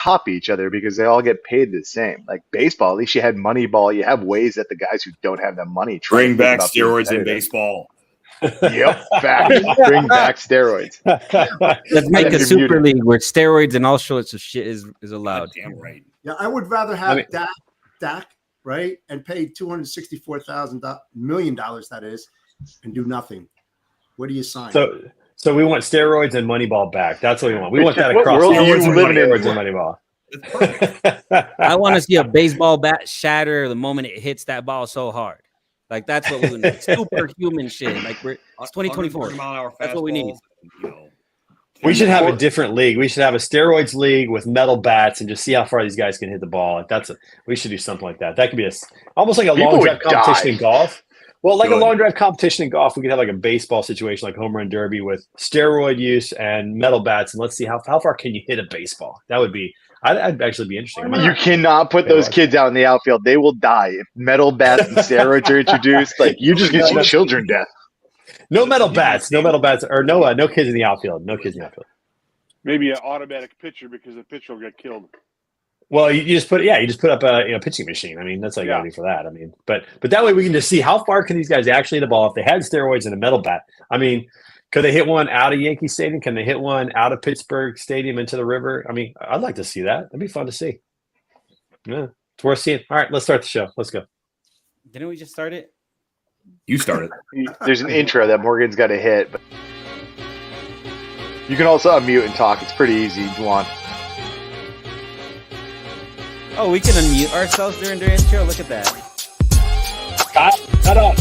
top each other because they all get paid the same. Like baseball, at least you had Moneyball. You have ways that the guys who don't have the money try Bring to think back about being steroids in competitive. baseball. Yep, fact. Bring back steroids. Let's make a You're super muted. league where steroids and all sorts of shit is allowed. Damn right. Yeah, I would rather have mean- Dak, right, and pay $264 million, that is, and do nothing. Where do you sign? So we want steroids and Moneyball back. That's what we want. We want that What across world are you steroids and living in? steroids and Moneyball. I want to see a baseball bat shatter the moment it hits that ball so hard. Like that's what we need. Superhuman shit. Like it's 2024. 130 mile an hour That's what we need. fastballs, you know. We should have a different league. We should have a steroids league with metal bats and just see how far these guys can hit the ball. We should do something like that. That could be almost like a People long would drive competition die. in golf. Well, like Good. a long drive competition in golf, we could have like a baseball situation, like home run derby with steroid use and metal bats, and let's see how far can you hit a baseball. That would be. I'd actually be interesting. You cannot put those kids out in the outfield. They will die if metal bats and steroids are introduced. Like you just get see children death. No metal bats, or no kids in the outfield. No kids in the outfield. Maybe an automatic pitcher because the pitcher will get killed. Well, you just put up a pitching machine. I mean, that's all you gotta do for that. I mean, but that way we can just see how far can these guys actually hit the ball if they had steroids and a metal bat. I mean, could they hit one out of Yankee Stadium? Can they hit one out of Pittsburgh Stadium into the river? I mean, I'd like to see that. That'd be fun to see. Yeah, it's worth seeing. All right, let's start the show. Let's go. Didn't we just start it? You started. There's an intro that Morgan's got to hit. But you can also unmute and talk. It's pretty easy. Go on. Oh, we can unmute ourselves during the intro. Look at that. Cut off.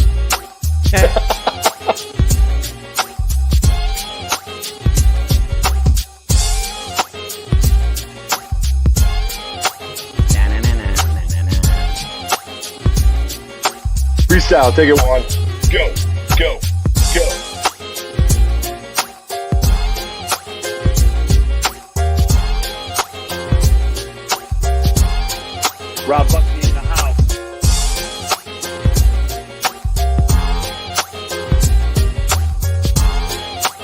Freestyle. Take it one. Go, go, go. Rob Buckley in the house.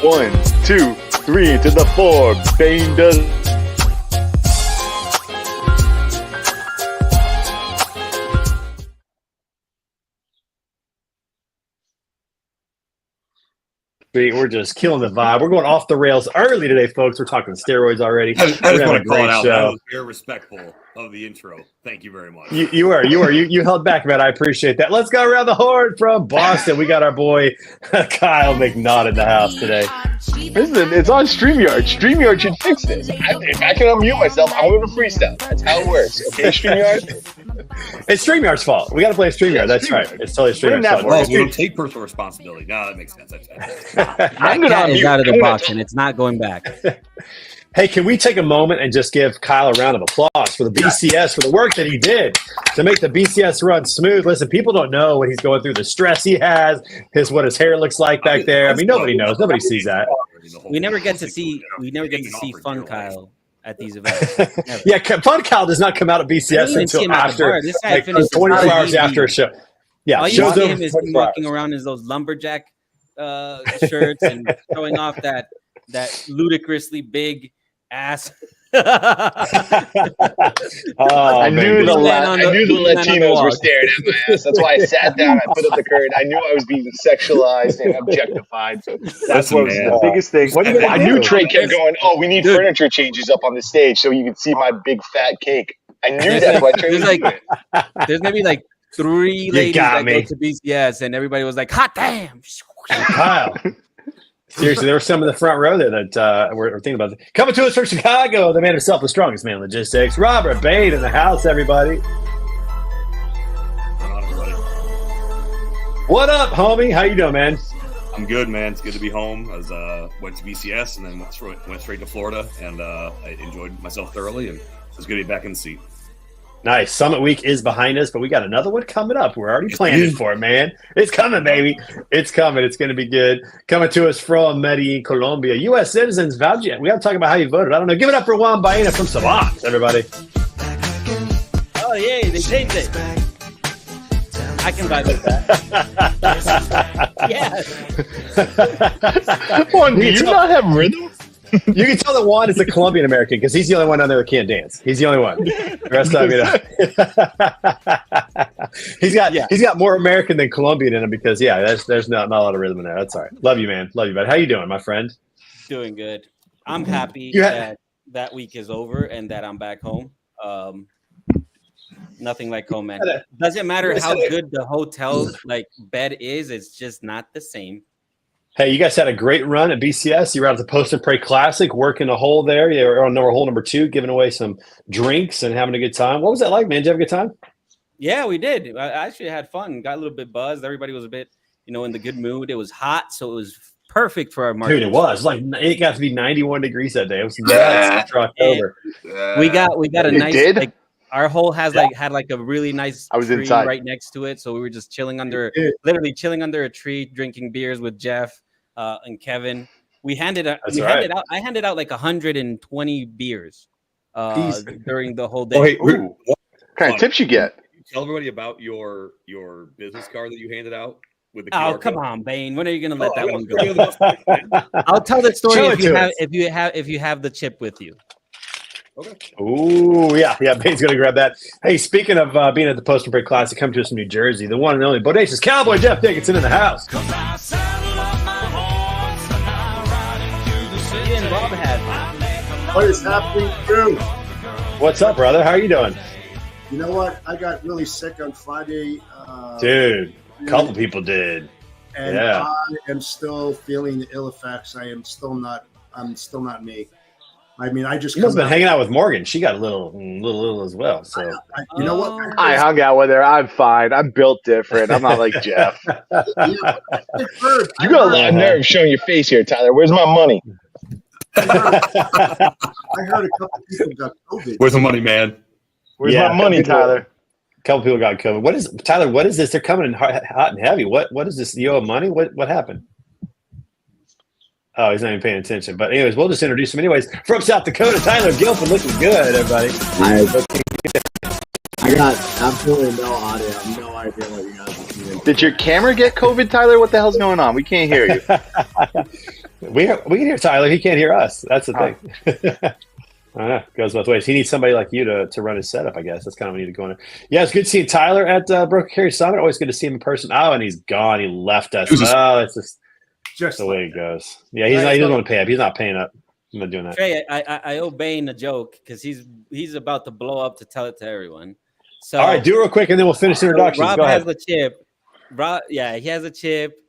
One, two, three to the four. Bane does. We're just killing the vibe. We're going off the rails early today, folks. We're talking steroids already. I just We're want to call it out. That show. was very respectful of the intro. Thank you very much. You held back, man. I appreciate that. Let's go around the horn from Boston. We got our boy Kyle McNaught in the house today. Listen, it's on StreamYard. StreamYard should fix this. If I can unmute myself, I'm going to freestyle. That's how it works. Okay, StreamYard? It's StreamYard's fault. We got to play StreamYard. That's right. It's totally Blame StreamYard's that fault. for Well, we don't take personal responsibility. No, that makes sense. I'm going to Cat is unmute. out of the I'm box gonna- and it's not going back. Hey, can we take a moment and just give Kyle a round of applause for the BCS, for the work that he did to make the BCS run smooth? Listen, people don't know what he's going through, the stress he has, what his hair looks like back there. I mean, nobody knows. Nobody sees that. We never get to see Fun Kyle at these events. Never. Yeah, Fun Kyle does not come out of I BCS didn't even see until him at the after, bar. This guy like finished 24 hours easy. after a show. Yeah, All you show's see over him is 24 hours. walking around in those lumberjack shirts and showing off that ludicrously big ass. Oh, I knew baby. the Man on the- Latinos were walk. staring at my ass. That's why I sat down. I put up the curtain. I knew I was being sexualized and objectified. So that's Listen, what was man. the biggest thing. What are you gonna I knew do? Trey kept going, "Oh, we need Dude. furniture changes up on the stage so you can see my big fat cake." I knew There's that's why like- Trey was there's doing it. There's maybe like 3 ladies got that me. go to BCS, and everybody was like, "Hot damn!" Kyle. Seriously, there were some in the front row there that were thinking about it. Coming to us from Chicago, the man himself, the strongest man in logistics, Robert Bade in the house, everybody. What up, homie? How you doing, man? I'm good, man. It's good to be home. I was went to BCS and then went straight to Florida, and I enjoyed myself thoroughly, and it's good to be back in the seat. Nice. Summit Week is behind us, but we got another one coming up. We're already planning for it, man. It's coming, baby. It's coming. It's going to be good. Coming to us from Medellin, Colombia. U.S. citizens, vouch. We got to talk about how you voted. I don't know. Give it up for Juan Baena from Savant, everybody. Oh yay, they changed it. I can vibe with that. Yeah. Juan, do you not have rhythm? You can tell that Juan is a Colombian American because he's the only one on there that can't dance. He's the only one. The rest of he's got more American than Colombian in him because there's not a lot of rhythm in there. That's all right. Love you, man. Love you, bud. How you doing, my friend? Doing good. I'm happy that week is over and that I'm back home. Nothing like home, man. Doesn't matter how good the hotel bed is, it's just not the same. Hey, you guys had a great run at BCS. You were at the Post and Pray Classic, working a hole there. You were on hole number 2, giving away some drinks and having a good time. What was that like, man? Did you have a good time? Yeah, we did. I actually had fun. Got a little bit buzzed. Everybody was a bit, in the good mood. It was hot, so it was perfect for our market. Dude, it was it got to be 91 degrees that day. It was nuts for October. We got a nice. Did? Our hole had a really nice tree inside right next to it, so we were just literally chilling under a tree, drinking beers with Jeff and Kevin. I handed out like 120 beers during the whole day. What kind of tips you get? Tell everybody about your business card that you handed out with the QR code. Come on, Bane. When are you gonna let that one go? I'll tell the story if you have the chip with you. Okay. Ooh, yeah. Bane's gonna grab that. Hey, speaking of being at the Post and Pray Classic, come to us from New Jersey. The one and only Bodacious Cowboy Jeff Dickinson in the house. What is happening, Drew? What's up, brother? How are you doing? You know what? I got really sick on Friday. Dude, a couple people did. And I am still feeling the ill effects. I'm still not me. I mean, I just. You must have been hanging out with Morgan. She got a little as well. So you know what? I hung out with her. I'm fine. I'm built different. I'm not like Jeff. You got a lot of nerve showing your face here, Tyler. Where's my money? I heard a couple people got COVID. Where's the money, man? Where's my money, Tyler? A couple people got COVID. What is Tyler? What is this? They're coming in hot and heavy. What is this? You owe money? What happened? Oh, he's not even paying attention. But anyways, we'll just introduce him. Anyways, from South Dakota, Tyler Gilpin, looking good, everybody. I got absolutely no audio. I have no idea what you guys are doing. Did your camera get COVID, Tyler? What the hell's going on? We can't hear you. We can hear Tyler. He can't hear us. That's the thing. I know. It goes both ways. He needs somebody like you to run his setup, I guess. That's kind of what we need to go in. Yeah, it's good seeing Tyler at Broken Carry Summit. Always good to see him in person. Oh, and he's gone. He left us. That's just the way it goes. Yeah, he doesn't want to pay up. He's not paying up. I'm not doing that. Trey, I owe Bane a joke because he's about to blow up to tell it to everyone. So all right, do it real quick, and then we'll finish the introductions. Rob Go ahead. has the chip. He has a chip.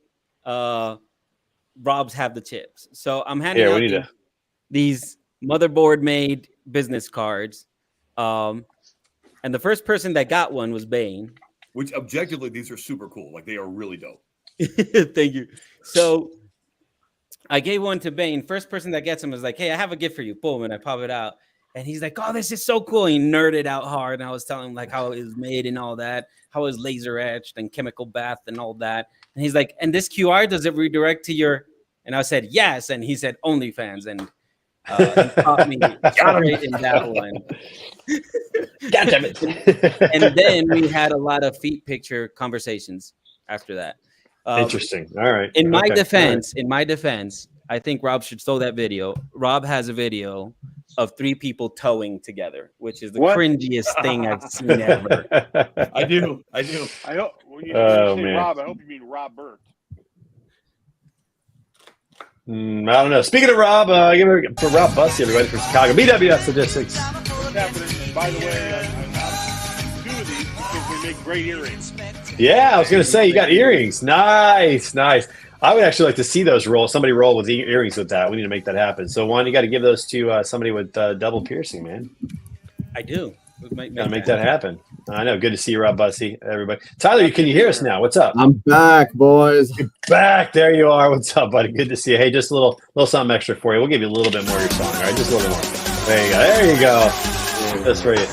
Rob's have the chips. So I'm handing out these motherboard-made business cards. And the first person that got one was Bane. Which objectively, these are super cool. Like, they are really dope. Thank you. So I gave one to Bane. First person that gets him is like, hey, I have a gift for you. Boom, and I pop it out. And he's like, oh, this is so cool. He nerded out hard. And I was telling him like how it was made and all that, how it was laser etched and chemical bath and all that. And he's like, and this QR, does it redirect to your? And I said, yes. And he said, OnlyFans. And he caught me straight in that one. God damn it. And then we had a lot of feet picture conversations after that. Interesting. All right. In my defense, I think Rob should show that video. Rob has a video of 3 people towing together, which is the cringiest thing I've seen ever. I do. I hope when you say Rob, I hope you mean Rob Burt. I don't know. Speaking of Rob, give it for Rob Bussey, everybody from Chicago. BWS Logistics. What's happening? By the way, I 2 of these because they make great earrings. Yeah, I was going to say, you got earrings. Nice. I would actually like to see those roll. Somebody roll with earrings with that. We need to make that happen. So, Juan, you got to give those to somebody with double piercing, man. I do. Got to make that happen. I know. Good to see you, Rob Bussey, everybody. Tyler, can you hear us now? What's up? I'm back, boys. You're back. There you are. What's up, buddy? Good to see you. Hey, just a little something extra for you. We'll give you a little bit more of your song, all right? Just a little more. There you go. That's for you.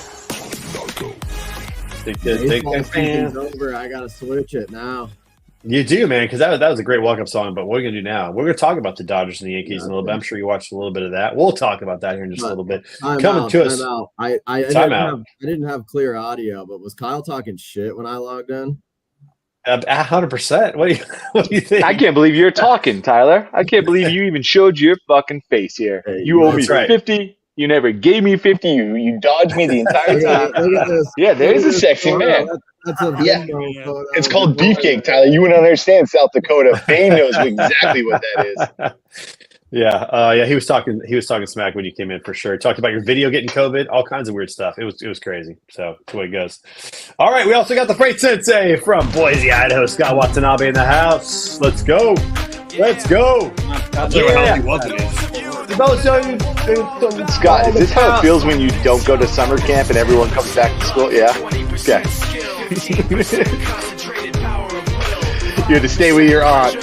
Season's over. I gotta switch it now. You do, man, because that was a great walk-up song. But what are we gonna do now? We're gonna talk about the Dodgers and the Yankees in a little bit. I'm sure you watched a little bit of that. We'll talk about that here in just a little bit. Coming to us. I didn't have clear audio, but was Kyle talking shit when I logged in? 100%. What do you think? I can't believe you're talking, Tyler. I can't believe you even showed your fucking face here. Hey, You owe me that's right. 50. You never gave me 50. You dodged me the entire time. Look at this. Yeah, there's Look a at sexy this man. photo. That's a Yeah. bimbo photo. It's called beefcake, Tyler. You wouldn't understand South Dakota. Bane knows exactly what that is. Yeah. He was talking smack when you came in for sure. Talked about your video getting COVID, all kinds of weird stuff. It was crazy. So that's the way it goes. All right, we also got the Freight Sensei from Boise, Idaho. Scott Watanabe in the house. Let's go. Let's go. I'll tell you how he was it is. Scott, is this how it feels when you don't go to summer camp and everyone comes back to school? Yeah. Okay. You had to stay with your aunt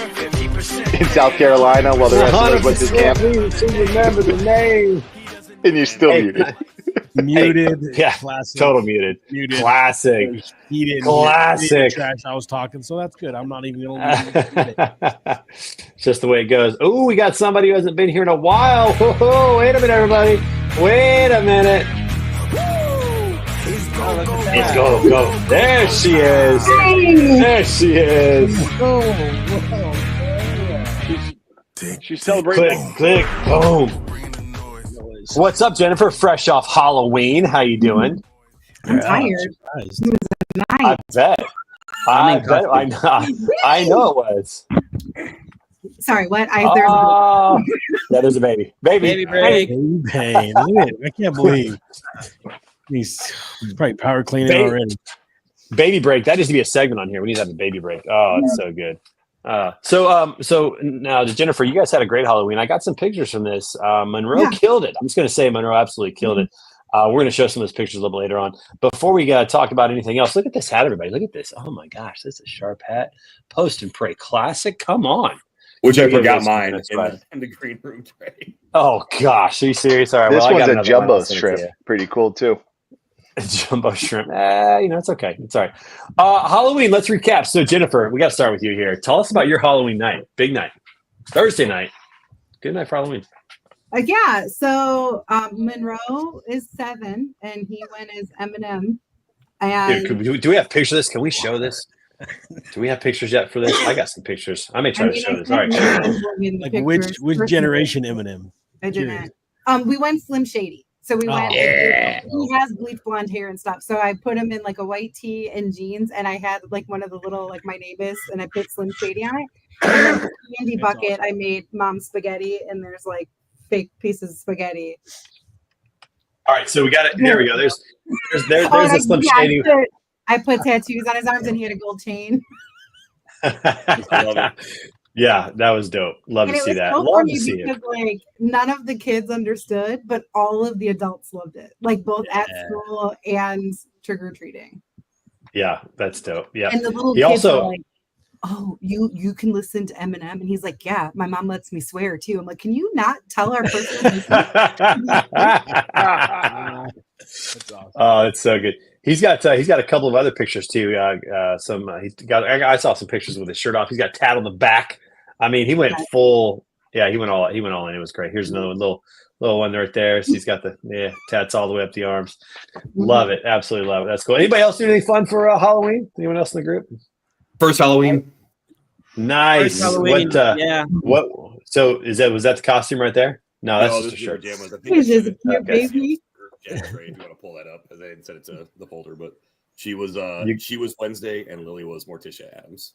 in South Carolina while the rest of us went to camp, Remember the name. and you're still muted. Muted. Yeah, Classic. total muted. Classic. He didn't Classic. hear the trash I was talking, so that's good. I'm not even going to It's just the way it goes. Oh, we got somebody who hasn't been here in a while. Oh, wait a minute, everybody. Wait a minute. It's go. There she is. There she is. She's celebrating. Click, boom. What's up, Jennifer? Fresh off Halloween. How you doing? I'm tired. I Night. bet. I know it was. Sorry, what? There's a baby. Baby break. pain. Look at it. I can't believe he's probably power cleaning already. Baby break. That needs to be a segment on here. We need to have a baby break. Oh, it's so good. So now, Jennifer, you guys had a great Halloween. I got some pictures from this. Monroe killed it. I'm just going to say Monroe absolutely killed it. We're going to show some of those pictures a little bit later on. Before we talk about anything else, look at this hat, everybody. Look at this. Oh my gosh, this is a sharp hat. Post and Pray Classic. Come on. Which I forgot mine in the green room tray. Oh gosh, are you serious? All right, This I got one's a another jumbo one. I'll send it to shrimp. you. Pretty cool too. Jumbo shrimp. It's okay. It's all right. Halloween, let's recap. So, Jennifer, we got to start with you here. Tell us about your Halloween night. Big night. Thursday night. Good night for Halloween. Yeah. So Monroe is 7, and he went as Eminem. And Dude, do we have pictures of this? Can we show this? Do we have pictures yet for this? I got some pictures. I may try to show this. All right. Like which generation Eminem? I didn't. We went Slim Shady. So we went. He has bleach blonde hair and stuff. So I put him in like a white tee and jeans, and I had like one of the little like my name is, and I put Slim Shady on it. And then the candy bucket, I made mom spaghetti, and there's like fake pieces of spaghetti. All right, so we got it. There we go. There's a Slim Shady. I put tattoos on his arms, and he had a gold chain. I love it. Yeah, that was dope. Love to see that. Love to see it. Like none of the kids understood, but all of the adults loved it. Like both at school and trick or treating. Yeah, that's dope. Yeah, and the little kids were like, "Oh, you can listen to Eminem," and he's like, "Yeah, my mom lets me swear too." I'm like, "Can you not tell our person?" Oh, it's so good. He's got a couple of other pictures too. I saw some pictures with his shirt off. He's got a tat on the back. I mean, he went full. Yeah, he went all in. It was great. Here's another little one right there. So he's got the tats all the way up the arms. Love it. Absolutely love it. That's cool. Anybody else do anything fun for Halloween? Anyone else in the group? First Halloween. Nice. First Halloween, What? So was that the costume right there? No, that's just a shirt. He's just a cute baby. If you want to pull that up, as I didn't send it to the folder, but she was Wednesday and Lily was Morticia Adams.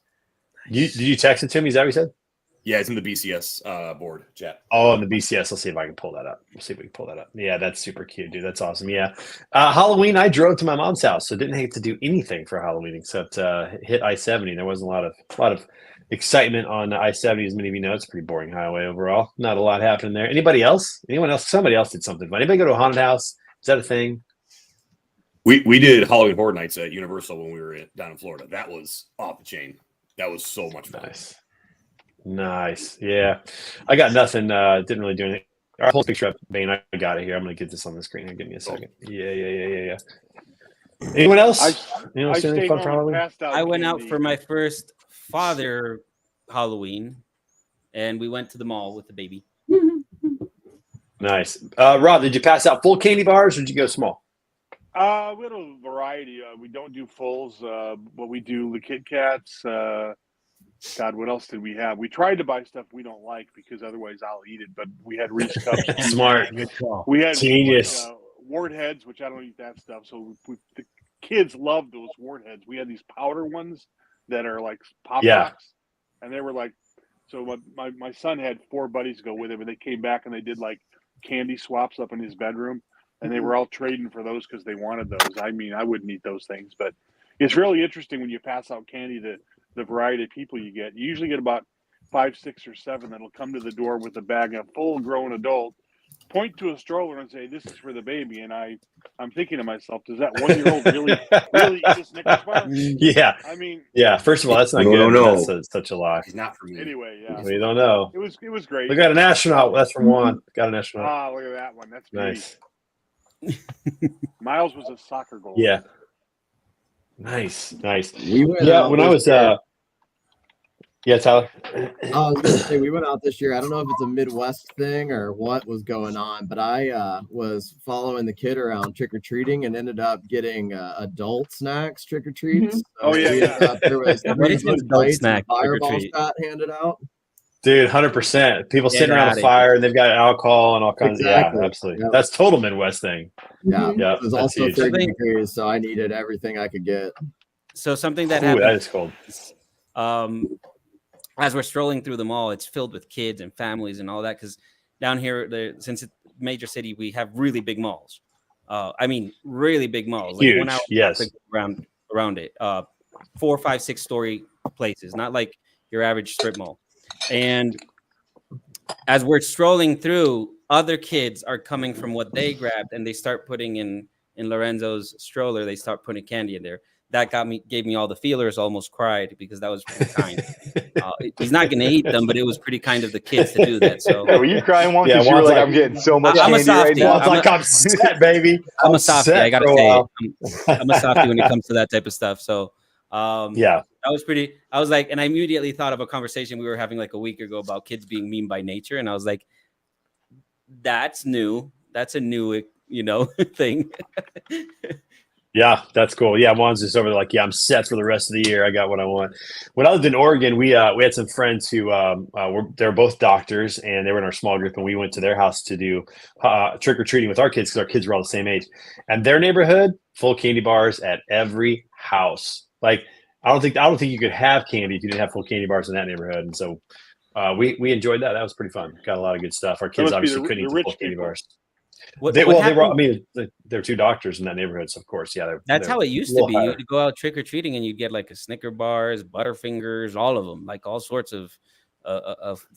Did you text it to me? Is that what you said? Yeah, it's in the BCS board chat. Oh, in the BCS. Let's see if I can pull that up. We'll see if we can pull that up. Yeah, that's super cute, dude. That's awesome. Yeah. Halloween, I drove to my mom's house, so didn't have to do anything for Halloween except hit I-70. There wasn't a lot of excitement on I-70, as many of you know. It's a pretty boring highway overall. Not a lot happening there. Anybody else? Anyone else? Somebody else did something fun. Anybody go to a haunted house? Is that a thing? We did Halloween Horror Nights at Universal when we were down in Florida. That was off the chain. That was so much fun. Nice. Yeah. I got nothing. Didn't really do anything. All right, hold the picture up, Bane. I got it here. I'm going to get this on the screen here. Give me a second. Yeah. Anyone else? Anyone else do anything fun for Halloween? I went out for my first father Halloween, and we went to the mall with the baby. Nice. Rob, did you pass out full candy bars or did you go small? We had a variety. We don't do fulls, but we do the Kit Kats. God, what else did we have? We tried to buy stuff we don't like because otherwise I'll eat it. But we had Reese cups. Smart. Good call. We had Genius. wart heads, which I don't eat that stuff. So the kids love those wart heads. We had these powder ones that are like pop rocks, and they were like. So my son had 4 buddies go with him, and they came back and they did like candy swaps up in his bedroom. And they were all trading for those because they wanted those. I mean, I wouldn't eat those things, but it's really interesting when you pass out candy, the variety of people you get. You usually get about 5, 6, or 7 that'll come to the door with a bag of full-grown adult, point to a stroller and say, "This is for the baby." And I'm thinking to myself, does that 1-year-old really eat a Snickers bar? Yeah. I mean, yeah. First of all, that's not good. No. That's such a lie. He's not for me. Anyway, yeah. We don't know. It was great. We got an astronaut. That's from Juan. Got an astronaut. Ah, look at that one. That's me. Nice. Miles was a soccer goal. Yeah. Nice. We went Yeah. out When I this was, yeah, Tyler. I was gonna say we went out this year. I don't know if it's a Midwest thing or what was going on, but I was following the kid around trick or treating and ended up getting adult snacks trick or treats. Oh, yeah. There was What is an adult snack Fireballs trick-or-treat? got handed out. Dude, 100%. People Get sitting around outta a fire and they've got alcohol and all kinds Exactly. of, yeah, absolutely. Yep. That's total Midwest thing. Yeah, Yeah, it was that's also huge. 30 degrees, so I needed everything I could get. So something that Ooh, happened. that is cold. As we're strolling through the mall, it's filled with kids and families and all that. Because down here, since it's a major city, we have really big malls. I mean, really big malls. Like Huge, 1 hour yes. around it. 4, 5, 6 story places, not like your average strip mall. And as we're strolling through, other kids are coming from what they grabbed, and they start putting in Lorenzo's stroller. They start putting candy in there. That gave me all the feelers. Almost cried because that was pretty kind. He's not going to eat them, but it was pretty kind of the kids to do that. So Yeah, were you crying once? Yeah, Yeah, you were Juan's like, like- I'm getting so much I'm a candy right softie. now. It's like I'm set, baby. I'm a softie. set I gotta for a say, while. I'm a softie when it comes to that type of stuff. So Yeah. that was pretty. I was like, and I immediately thought of a conversation we were having like a week ago about kids being mean by nature, and I was like, that's new. That's a new, thing. Yeah, that's cool. Yeah, Juan's just over there like, yeah, I'm set for the rest of the year. I got what I want. When I lived in Oregon, we had some friends who they're both doctors, and they were in our small group, and we went to their house to do trick or treating with our kids because our kids were all the same age. And their neighborhood, full candy bars at every house. Like, I don't think you could have candy if you didn't have full candy bars in that neighborhood. And so we enjoyed that. That was pretty fun. Got a lot of good stuff. Our kids must be obviously the couldn't eat the rich full candy people. bars. What They were. happened- I mean, they're 2 doctors in that neighborhood, so of course, yeah. That's they're how it used a to little be. higher. You'd go out trick or treating, and you'd get like a Snicker bars, Butterfingers, all of them, like all sorts of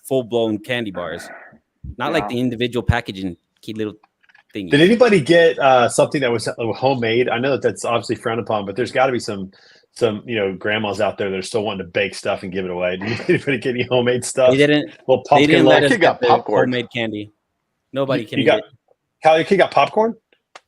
full blown candy bars. Not like the individual packaging, cute little thingy. Did anybody get something that was homemade? I know that's obviously frowned upon, but there's got to be some grandmas out there that are still wanting to bake stuff and give it away. Did anybody get any homemade stuff? They didn't. Well, They didn't let us kid got get the popcorn. homemade candy. Nobody can You eat got it. Kyle, your kid got popcorn.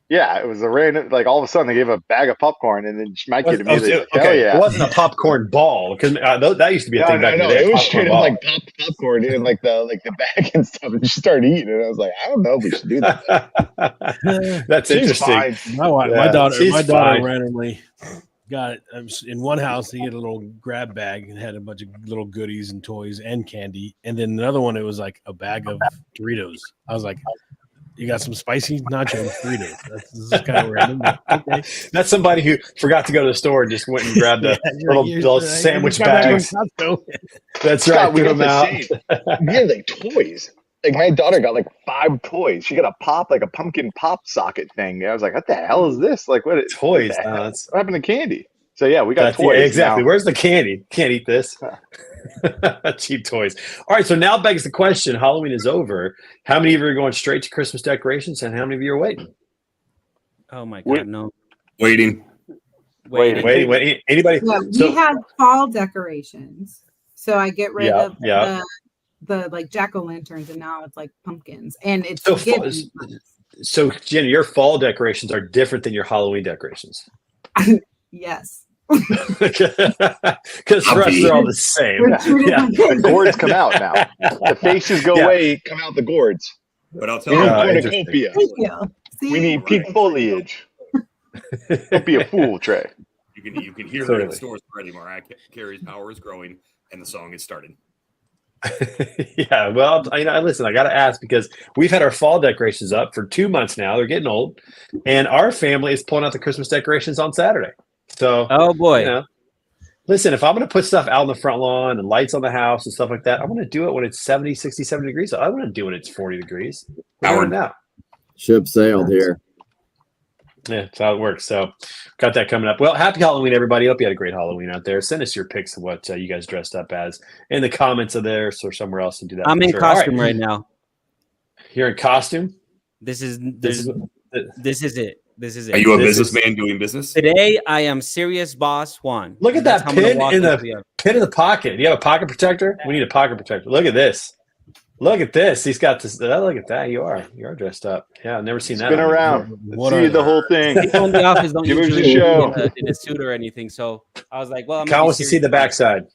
Yeah, it was a random. Like all of a sudden, they gave a bag of popcorn, and then my kid immediately, like, hell Okay, yeah. it wasn't a popcorn ball because that used to be a No, thing back in the day. it was popcorn straight up ball. like popcorn in like the bag and stuff, and she started eating it. And I was like, I don't know if we should do that. That's She's interesting. fine. My Yeah, daughter she's fine. randomly got it. In one house, he had a little grab bag and had a bunch of little goodies and toys and candy. And then another one, it was like a bag of Doritos. I was like, you got some spicy nacho Doritos. This is kind of random. But okay. That's somebody who forgot to go to the store and just went and grabbed the little sandwich bags. That's Scott, right. we Threw got them out. the same. We had like toys. Like my daughter got like 5 toys. She got a pumpkin pop socket thing. I was like, what the hell is this? Like what? Toys. What, the No, hell? that's- What happened to candy? So yeah, we got That's- toys. yeah, exactly. now. Where's the candy? Can't eat this. Cheap toys. All right. So now begs the question: Halloween is over. How many of you are going straight to Christmas decorations, and how many of you are waiting? Oh my Wait. god, no. Waiting. Waiting. Anybody? Yeah, we So- have fall decorations. So I get rid of yeah. the like jack-o'-lanterns, and now it's like pumpkins. And it's So giving. So Jenny, your fall decorations are different than your Halloween decorations. Yes. Because for us, they're all the same. We're two Yeah. different The things. gourds come out now. The faces go Yeah. away, come out the gourds. But I'll We tell need you, Yeah, cornucopia. Thank you. See, We need peak foliage. Don't be a fool, Trey. You can hear that in stores already. Mariah Carey's power is growing, and the song is starting. Yeah, well, listen, I got to ask because we've had our fall decorations up for 2 months now. They're getting old, and our family is pulling out the Christmas decorations on Saturday. So, oh boy, listen, if I'm going to put stuff out on the front lawn and lights on the house and stuff like that, I'm going to do it when it's 70, 60, 70 degrees. I want to do it when it's 40 degrees. Hour now. Ship sailed here. Yeah, that's how it works. So, got that coming up. Well, happy Halloween, everybody. Hope you had a great Halloween out there. Send us your pics of what you guys dressed up as in the comments of theirs or somewhere else and do that. I'm in costume right now. You're in costume? This is it. This is it. Are you a businessman doing business? Today, I am Serious Boss Juan. Look at that pin in the pocket. Do you have a pocket protector? We need a pocket protector. Look at this. Look at this. He's got this. Look at that. You are dressed up. Yeah, I've never seen that. Spin around. See the whole thing. People in the office don't Give us usually a show. in a suit or anything. So I was like, well, Kyle wants to see the backside.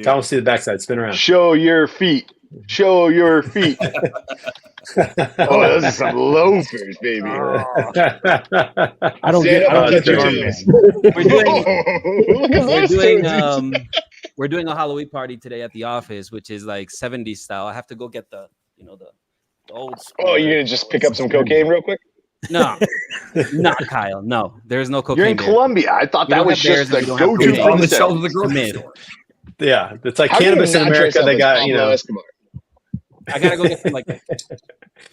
Kyle wants to see the backside. Spin around. Show your feet. Show your feet. Oh, those are some loafers, baby. I don't get We're doing a Halloween party today at the office, which is like 70s style. I have to go get the old school. Oh, you're gonna just pick up some cocaine real quick? No, not Kyle. No, there's no cocaine. You're in Colombia. I thought that was just the go-to thing on the shelves of the grocery store. Yeah, it's like cannabis in America. They got Escobar? I gotta go get some like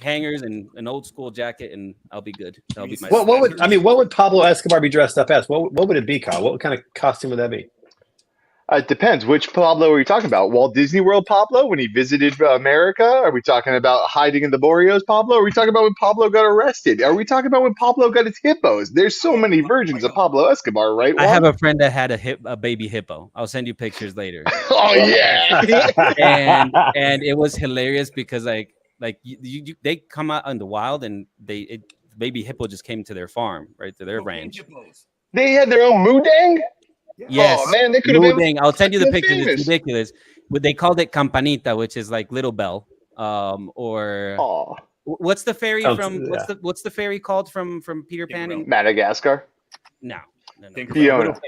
hangers and an old school jacket, and I'll be good. That'll be my. What would Pablo Escobar be dressed up as? What would it be, Kyle? What kind of costume would that be? It depends. Which Pablo are you talking about? Walt Disney World Pablo when he visited America? Are we talking about hiding in the Barrios Pablo? Are we talking about when Pablo got arrested? Are we talking about when Pablo got his hippos? There's so many versions of Pablo Escobar, right? I have a friend that had a baby hippo. I'll send you pictures later. Oh yeah, and it was hilarious because like they come out in the wild and baby hippo just came to their farm, right to their ranch. They had their own Mudang. Yes. Oh man, they could have been. I'll send you the pictures. It's ridiculous. But they called it Campanita, which is like Little Bell. What's the fairy from? What's the fairy called from Peter Pan? And Madagascar. No. Tinkerbell.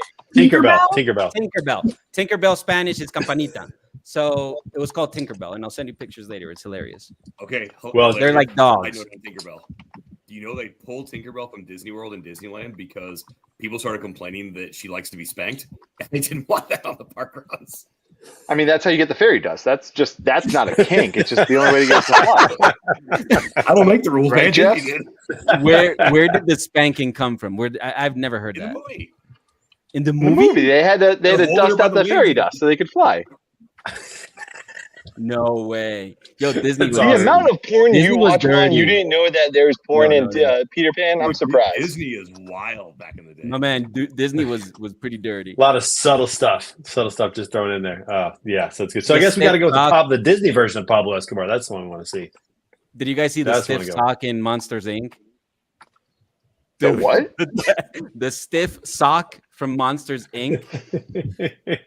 Tinkerbell Spanish is Campanita. So it was called Tinkerbell, and I'll send you pictures later. It's hilarious. Okay. Well, they're like dogs. I know Tinkerbell. Do you know they pulled Tinkerbell from Disney World and Disneyland because people started complaining that she likes to be spanked, and they didn't want that on the park runs? I mean, that's how you get the fairy dust. That's not a kink. It's just the only way to get to fly. I don't make the rules, right, man. Jeff? Where did the spanking come from? I've never heard that. In the movie? In the movie, they had to dust out the fairy dust so they could fly. No way. Yo, Disney. The amount of porn you watch on, you didn't know that there was porn in Peter Pan? I'm surprised. Disney is wild back in the day. No, man, Disney was pretty dirty. A lot of subtle stuff just thrown in there. Yeah, so it's good. So I guess we got to go with the Disney version of Pablo Escobar. That's the one we want to see. Did you guys see the stiff sock in Monsters, Inc.? The what? The stiff sock from Monsters, Inc.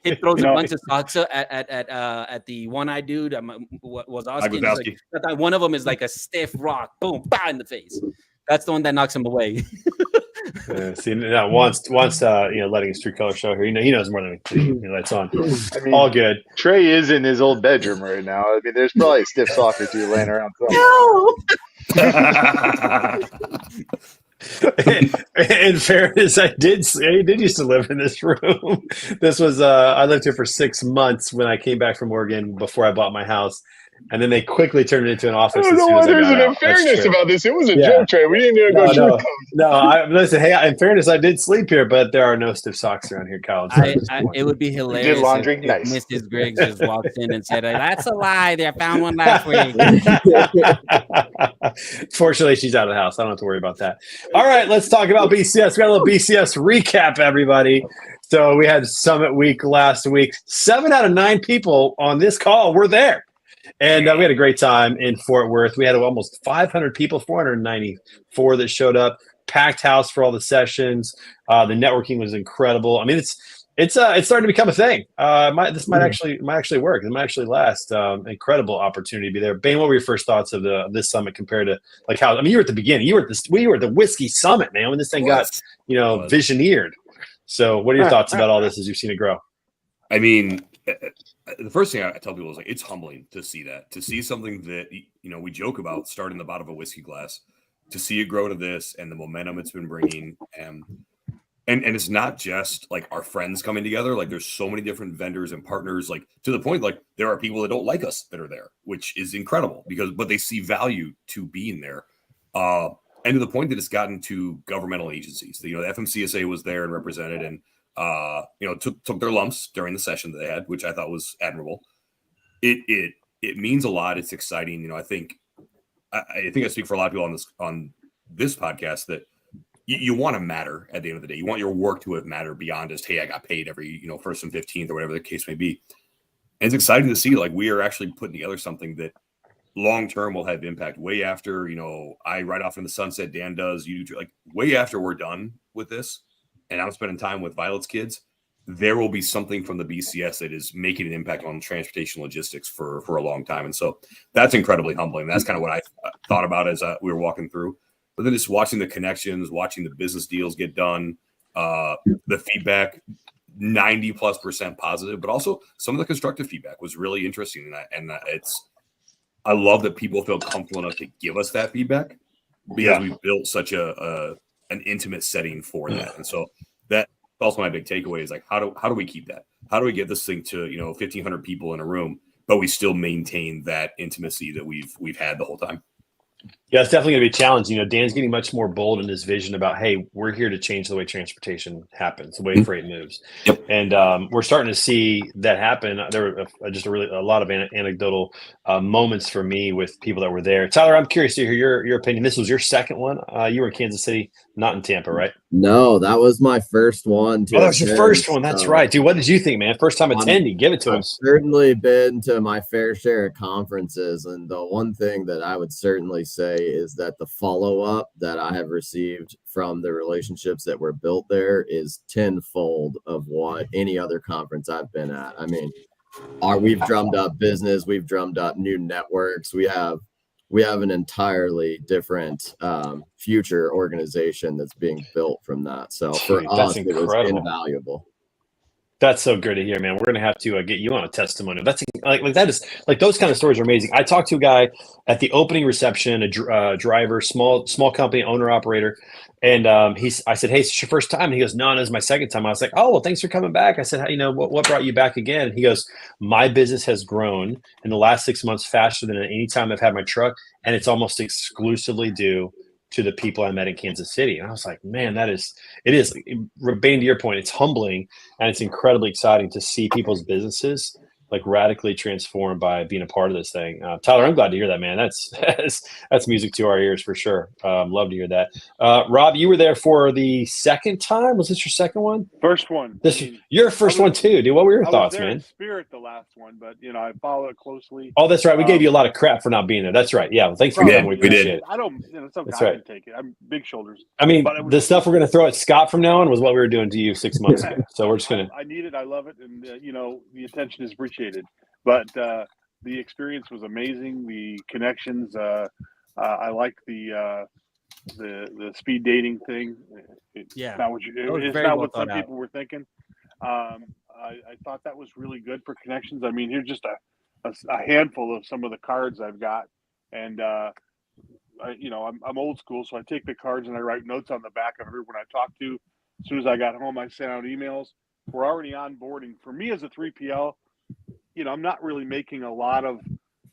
It throws a bunch of socks at the one-eyed dude. Was Austin? Like, one of them is like a stiff rock. Boom, bah, in the face. That's the one that knocks him away. See, now once letting his true color show here. He knows more than he lets on. I mean, all good. Trey is in his old bedroom right now. I mean, there's probably a stiff sock or two laying around. In fairness, I did used to live in this room. This was I lived here for 6 months when I came back from Oregon before I bought my house, and then they quickly turned it into an office. I don't know why there's an unfairness about this. It was a joke, Trey. We didn't go through. Listen. Hey, in fairness, I did sleep here, but there are no stiff socks around here, Kyle. It would be hilarious. Did laundry? If nice. Mrs. Griggs just walked in and said, "That's a lie. They found one last week." Fortunately, she's out of the house. I don't have to worry about that. All right, let's talk about BCS. We got a little BCS recap, everybody. So we had Summit Week last week. 7 out of 9 people on this call were there. And we had a great time in Fort Worth. We had almost 500 people, 494 that showed up. Packed house for all the sessions. The networking was incredible. I mean, It's starting to become a thing. This might actually work. It might actually last. Incredible opportunity to be there. Bane, what were your first thoughts of this summit compared to like how? I mean, you were at the beginning. You were at the whiskey summit, man. When this thing got visioneered. So, what are your thoughts about all this as you've seen it grow? I mean, the first thing I tell people is like it's humbling to see that, to see something that we joke about starting the bottom of a whiskey glass, to see it grow to this and the momentum it's been bringing, and it's not just like our friends coming together. Like there's so many different vendors and partners, like to the point like there are people that don't like us that are there, which is incredible but they see value to being there. And to the point that it's gotten to governmental agencies. The FMCSA was there and represented, and took their lumps during the session that they had, which I thought was admirable. It means a lot. It's exciting. I think I speak for a lot of people on this podcast that you want to matter at the end of the day. You want your work to have mattered beyond just, hey, I got paid every, first and 15th or whatever the case may be. And it's exciting to see like we are actually putting together something that long-term will have impact way after, I ride off in the sunset, Dan does, you do, like way after we're done with this and I'm spending time with Violet's kids, there will be something from the BCS that is making an impact on transportation logistics for a long time. And so that's incredibly humbling. That's kind of what I thought about as we were walking through. But then just watching the connections, watching the business deals get done, the feedback, 90+% positive, but also some of the constructive feedback was really interesting. And I love that people feel comfortable enough to give us that feedback because we've built such an intimate setting for that. And so that's also my big takeaway is like, how do we keep that? How do we get this thing to, 1,500 people in a room, but we still maintain that intimacy that we've had the whole time? Yeah, it's definitely going to be a challenge. Dan's getting much more bold in his vision about, hey, we're here to change the way transportation happens, the way freight moves. Yep. And we're starting to see that happen. There were just a lot of anecdotal moments for me with people that were there. Tyler, I'm curious to hear your opinion. This was your second one. You were in Kansas City, not in Tampa, right? No, that was my first one. That was your first one. That's right. Dude, what did you think, man? First time attending. Give it to us. I've certainly been to my fair share of conferences. And the one thing that I would certainly say is that the follow-up that I have received from the relationships that were built there is tenfold of what any other conference I've been at. I mean, we've drummed up business. We've drummed up new networks. We have an entirely different future organization that's being built from that. So for us, it was invaluable. That's so good to hear, man. We're going to have to get you on a testimony. That's like that is like those kind of stories are amazing. I talked to a guy at the opening reception, a driver, small company owner operator. And I said, hey, is this your first time? And he goes, no, this is my second time. I was like, oh, well, thanks for coming back. I said, what brought you back again? And he goes, my business has grown in the last 6 months faster than any time I've had my truck. And it's almost exclusively due to the people I met in Kansas City. And I was like, man, it is, Bane, to your point, it's humbling and it's incredibly exciting to see people's businesses like radically transformed by being a part of this thing. Tyler, I'm glad to hear that, man. That's music to our ears for sure. Love to hear that. Rob, you were there for the second time. Was this your second one? First one. Your first one too, dude. What were your thoughts, man? In spirit, the last one, but I follow it closely. Oh, that's right. We gave you a lot of crap for not being there. That's right. Yeah. Well, thanks for coming. We appreciate it. I don't. Some guy can take it. I'm big shoulders. I mean, the stuff we're going to throw at Scott from now on was what we were doing to you 6 months ago. So we're just going to. I need it. I love it, and the attention is appreciated. But the experience was amazing. The connections. I like the speed dating thing. It's not what some people were thinking. I thought that was really good for connections. I mean, here's just a handful of some of the cards I've got, and I'm old school, so I take the cards and I write notes on the back of everyone I talk to. As soon as I got home, I sent out emails. We're already onboarding. For me as a 3PL, I'm not really making a lot of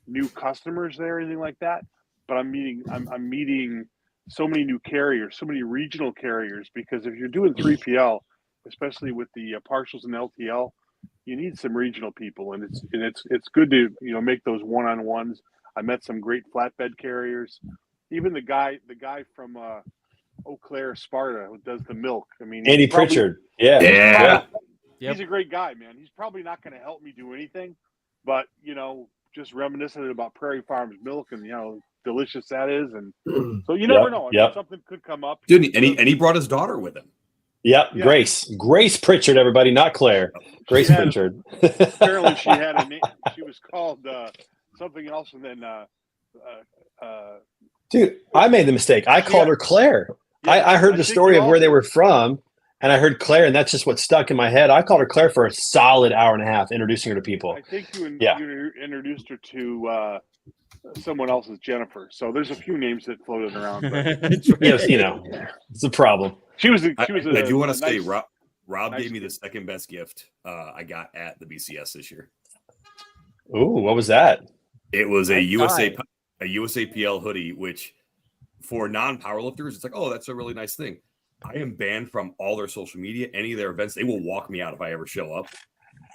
new customers there or anything like that, but I'm meeting so many new carriers, so many regional carriers, because if you're doing 3PL, especially with the partials and LTL, you need some regional people, and it's good to make those one-on-ones. I met some great flatbed carriers, even the guy from Eau Claire, Sparta, who does the milk. I mean, Andy Pritchard, he's a great guy, man. He's probably not going to help me do anything, but just reminiscing about Prairie Farms milk and delicious that is, and so you never know. I mean, something could come up. Dude, and he brought his daughter with him. Yep, Yeah. Grace Pritchard, everybody, not Claire. Grace She had- Pritchard. Apparently, she had a name. She was called something else, and then Dude, I made the mistake. I called her Claire. yeah, I heard the think story you of where they also- were from, and I heard Claire, and that's just what stuck in my head. I called her Claire for a solid hour and a half, introducing her to people. I think you Yeah. introduced her to someone else as Jennifer. So there's a few names that floated around. But Yes, you know, it's a problem. she was. I do want to say, nice- Rob nice gave me the gift. second best gift I got at the BCS this year. Ooh, what was that? It was a Nice USAPL hoodie, which for non-powerlifters, it's like, oh, that's a really nice thing. I am banned from all their social media, any of their events. They will walk me out if I ever show up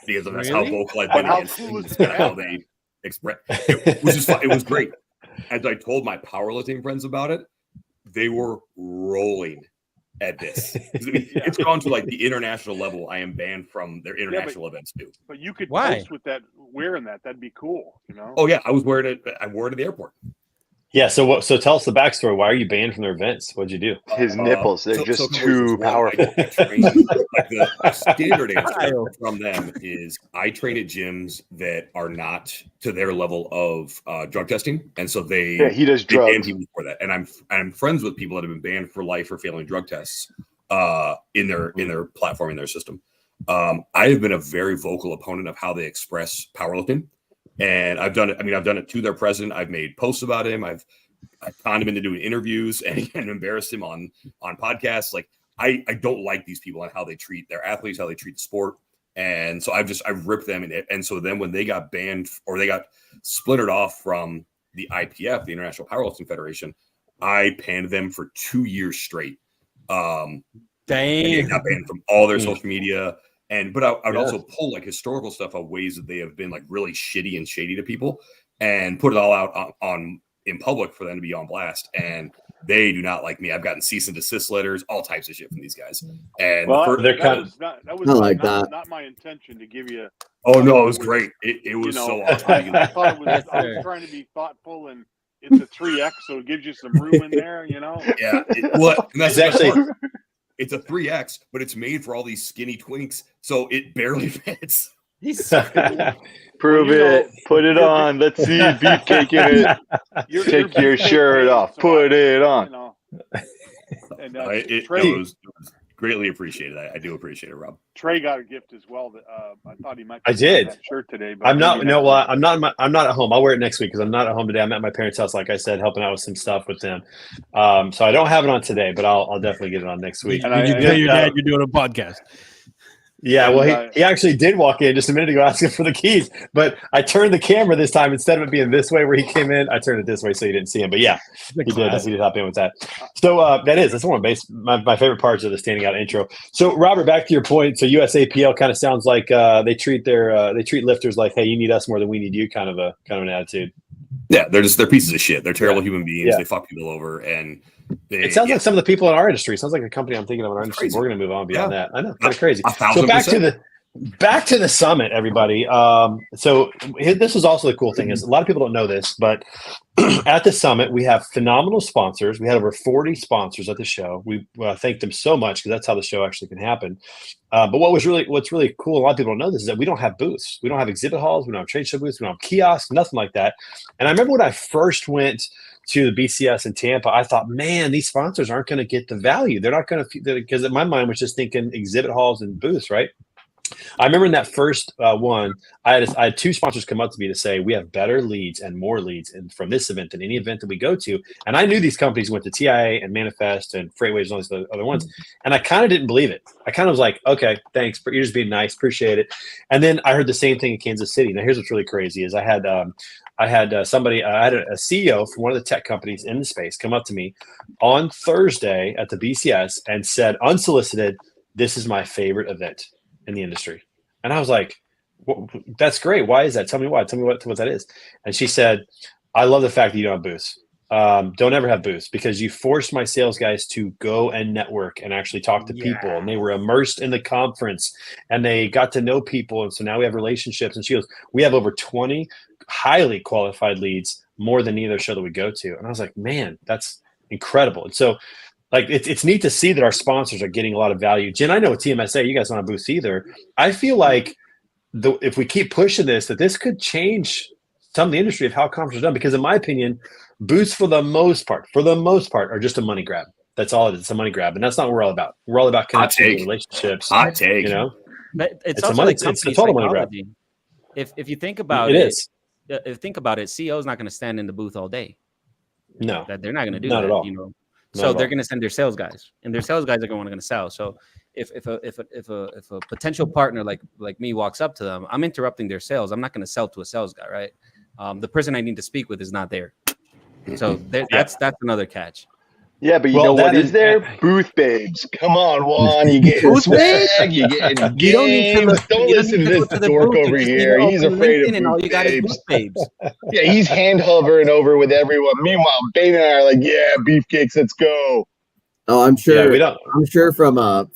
because that's how Really? vocal I've But been how against cool things is and how that? they express. It was just fun. It was great. As I told my powerlifting friends about it, they were rolling at this. 'Cause, I mean, it's gone to like the international level. I am banned from their international events too. But you could Why? post with that, wearing that. That'd be cool. You know. Oh yeah, I was wearing it. I wore it at the airport. Yeah, so what? So tell us the backstory. Why are you banned from their events? What'd you do? His nipples, they're So- just so a couple too reasons. One, powerful. I train, like the standard answer from them is I train at gyms that are not to their level of drug testing, and so Yeah, he does they ban drugs. people for that. And I'm friends with people that have been banned for life for failing drug tests in their platform, in their system. I have been a very vocal opponent of how they express powerlifting. And I've done it. I mean, I've done it to their president. I've made posts about him. I've conned him into doing interviews and embarrassed him on podcasts. Like I don't like these people and how they treat their athletes, how they treat the sport. And so I've ripped them in it. And so then when they got banned or they got splintered off from the IPF, the International Powerlifting Federation, I panned them for 2 years straight. And they Dang. got banned from all their social media. But I would Yeah. also pull like historical stuff of ways that they have been like really shitty and shady to people and put it all out on in public for them to be on blast. And they do not like me. I've gotten cease and desist letters, all types of shit from these guys. And Well, they're kind of. that was I like not, that. not my intention to give you. oh no, it was great. It was so awesome. I thought it was. Yes, I sir. was trying to be thoughtful, and it's a 3X, so it gives you some room in there. You know. Yeah. What? That's It's actually- actually it's a 3X, but it's made for all these skinny twinks, so it barely fits. He's Prove Well, you it. know, Put it on. Let's see beefcake in it. Take your shirt off. Put it on. You know. And It Trey, was greatly appreciated. I do appreciate it, Rob. Trey got a gift as well. That I thought he might. I be wearing did. that shirt today, but I'm not. maybe No, next well, week. I'm not at home. I'll wear it next week because I'm not at home today. I'm at my parents' house, like I said, helping out with some stuff with them. So I don't have it on today, but I'll definitely get it on next week. And Did you I- tell your uh, dad you're doing a podcast? Yeah, well, And, he actually did walk in just a minute ago asking for the keys, but I turned the camera this time instead of it being this way where he came in. I turned it this way so you didn't see him. But yeah, he did hop in with that. So that's one of my favorite parts of the standing out intro. So Robert, back to your point. So USAPL kind of sounds like they treat lifters like, hey, you need us more than we need you, kind of an attitude. Yeah, they're pieces of shit. They're terrible human beings. Yeah. They fuck people over, and It sounds like some of the people in our industry. It sounds like a company I'm thinking of in our It's industry. crazy. We're going to move on beyond that. I know, kind of crazy. 1,000%. So back to the summit, everybody. So this is also the cool thing is a lot of people don't know this, but at the summit we have phenomenal sponsors. We had over 40 sponsors at the show. We thank them so much because that's how the show actually can happen. But what's really cool, a lot of people don't know this, is that we don't have booths. We don't have exhibit halls. We don't have trade show booths. We don't have kiosks, nothing like that. And I remember when I first went to the BCS in Tampa, I thought, man, these sponsors aren't going to get the value. They're not going to, because in my mind was just thinking exhibit halls and booths, right? I remember in that first one, I had two sponsors come up to me to say, we have better leads and more leads from this event than any event that we go to. And I knew these companies went to TIA and Manifest and Freightwaves and all these other ones. And I kind of didn't believe it. I kind of was like, okay, thanks. You're just being nice. Appreciate it. And then I heard the same thing in Kansas City. Now, here's what's really crazy is I had a CEO from one of the tech companies in the space come up to me on Thursday at the BCS and said, unsolicited, this is my favorite event in the industry. And I was like, well, that's great. Why is that? Tell me why. Tell me what that is. And she said, I love the fact that you don't have booths. Don't ever have booths because you forced my sales guys to go and network and actually talk to people. And they were immersed in the conference and they got to know people. And so now we have relationships. And she goes, we have over 20 highly qualified leads, more than any other show that we go to. And I was like, man, that's incredible. And so Like it's neat to see that our sponsors are getting a lot of value. Jen, I know with TMSA, you guys don't have booths either. I feel like if we keep pushing this, that this could change some of the industry of how conferences are done. Because in my opinion, booths for the most part, are just a money grab. That's all it is. It's a money grab, and that's not what we're all about. We're all about connecting relationships. Hot take. You know, But it's a also money, like it's a company total money grab. psychology. If you think about It it, is. if you think about it, CEO is not going to stand in the booth all day. No, That they're not going to do Not that. at all. You know, Not so at they're all. going to send their sales guys, and their sales guys are going to sell. So if a potential partner like me walks up to them, I'm interrupting their sales. I'm not going to sell to a sales guy, right? The person I need to speak with is not there. So that's another catch. Yeah, but you Well, know what that is is- there? Booth babes. Come on, Juan. You getting Booth babes? swag. You getting You don't need to games. look. Don't you listen need to go this the dork booth. You over just need here. to He's open afraid LinkedIn of and all booth you got is babes. booth babes. Yeah, he's hand hovering over with everyone. Meanwhile, Bane and I are like, yeah, beefcakes, let's go. Oh, I'm sure. Yeah, we don't. I'm sure from a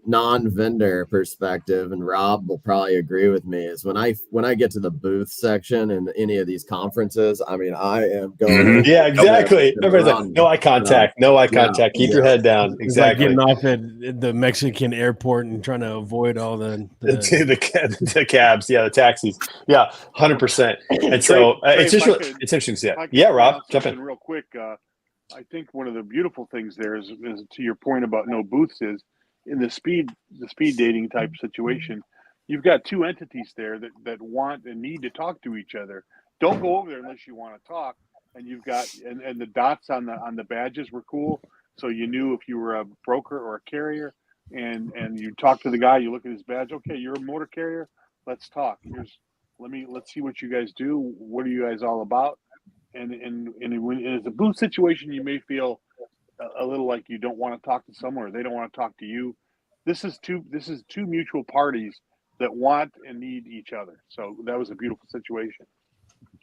non-vendor perspective, and Rob will probably agree with me, is when I get to the booth section in any of these conferences, I mean, I am going. Yeah, exactly. Everybody's like, Run. no eye contact. No eye contact. Keep your head down. It's like Exactly. getting off at the Mexican airport and trying to avoid all the the cabs, the taxis, 100%. And so Trey, it's if just I really, could- it's interesting to see If I that. could Yeah, point Rob, out jump something in. real quick. I think one of the beautiful things there is to your point about no booths is in the speed dating type situation, you've got two entities there that want and need to talk to each other. Don't go over there unless you want to talk. And you've got and the dots on the badges were cool, so you knew if you were a broker or a carrier. And you talk to the guy, you look at his badge. Okay, you're a motor carrier. Let's talk. Let's see what you guys do. What are you guys all about? And when it's a booth situation, you may feel a little like you don't want to talk to someone or they don't want to talk to you. This is two mutual parties that want and need each other. So that was a beautiful situation.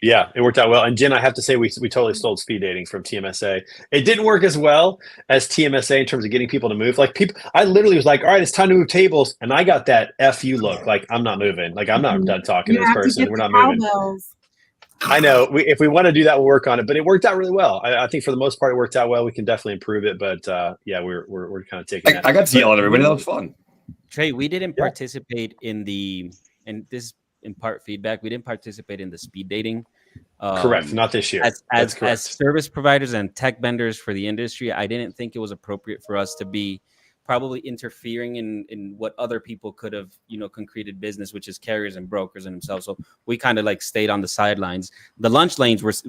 Yeah, it worked out well. And Jen, I have to say, we totally stole speed dating from TMSA. It didn't work as well as TMSA in terms of getting people to move. Like I literally was like, all right, it's time to move tables. And I got that FU look. Like, I'm not moving. Like, I'm not done talking to this person. We're not moving. Cowbells. I know. If we want to do that, we'll work on it. But it worked out really well. I think for the most part, it worked out well. We can definitely improve it. But we're kind of taking that. I got to yell at everybody. That was fun. Trey, we didn't participate in and this in part feedback. We didn't participate in the speed dating. Correct. Not this year. As service providers and tech vendors for the industry, I didn't think it was appropriate for us to be probably interfering in what other people could have, concreted business, which is carriers and brokers and themselves. So we kind of like stayed on the sidelines. The lunch lanes was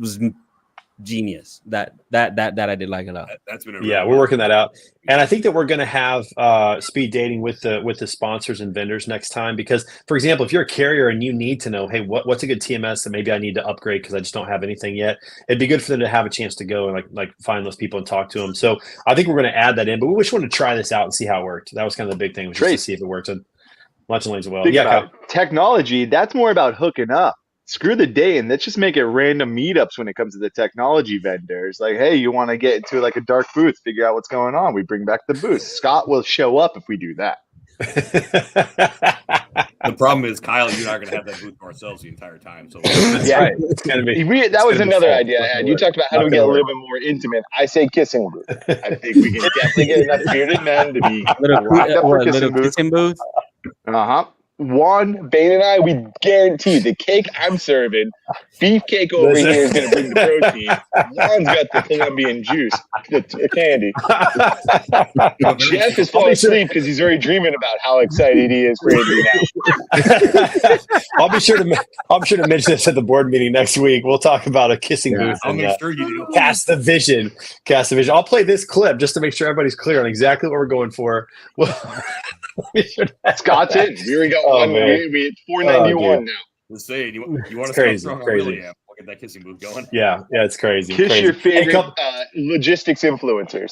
genius. That I did like a lot. That's been we're working that out, and I think that we're going to have speed dating with the sponsors and vendors next time. Because, for example, if you're a carrier and you need to know, hey, what's a good TMS that maybe I need to upgrade because I just don't have anything yet, it'd be good for them to have a chance to go and like find those people and talk to them. So I think we're going to add that in, but we just want to try this out and see how it worked. That was kind of the big thing, was just to see if it worked. And lunch and lanes as well. Think Yeah, about it. Technology, that's more about hooking up. Screw the day, and let's just make it random meetups when it comes to the technology vendors. Like, hey, you want to get into like a dark booth, figure out what's going on. We bring back the booth. Scott will show up if we do that. The problem is, Kyle, you're not going to have that booth for ourselves the entire time. So Yeah. right. It's going to be. That was gonna be another fun. idea I had. You Not talked about how do we gonna get a work. little bit more intimate. I say kissing booth. I think we can definitely get enough bearded men to be locked up for A little kissing booth. kissing booth. Juan, Bane, and I, we guarantee the cake I'm serving, beefcake over Listen. here is going to bring the protein. Juan's got the Colombian juice, the candy. Jeff is falling asleep because he's already dreaming about how excited he is for Andy now. I'll be sure to mention this at the board meeting next week. We'll talk about a kissing booth. I'll and, make sure you do. Cast the vision. I'll play this clip just to make sure everybody's clear on exactly what we're going for. Scott's in. We already got one. Man. We hit 491 now. Let's say you want to start crazy, throwing a crazy. William. We'll get that kissing booth going. Yeah, it's crazy. Kiss crazy. your favorite Hey, couple- logistics influencers.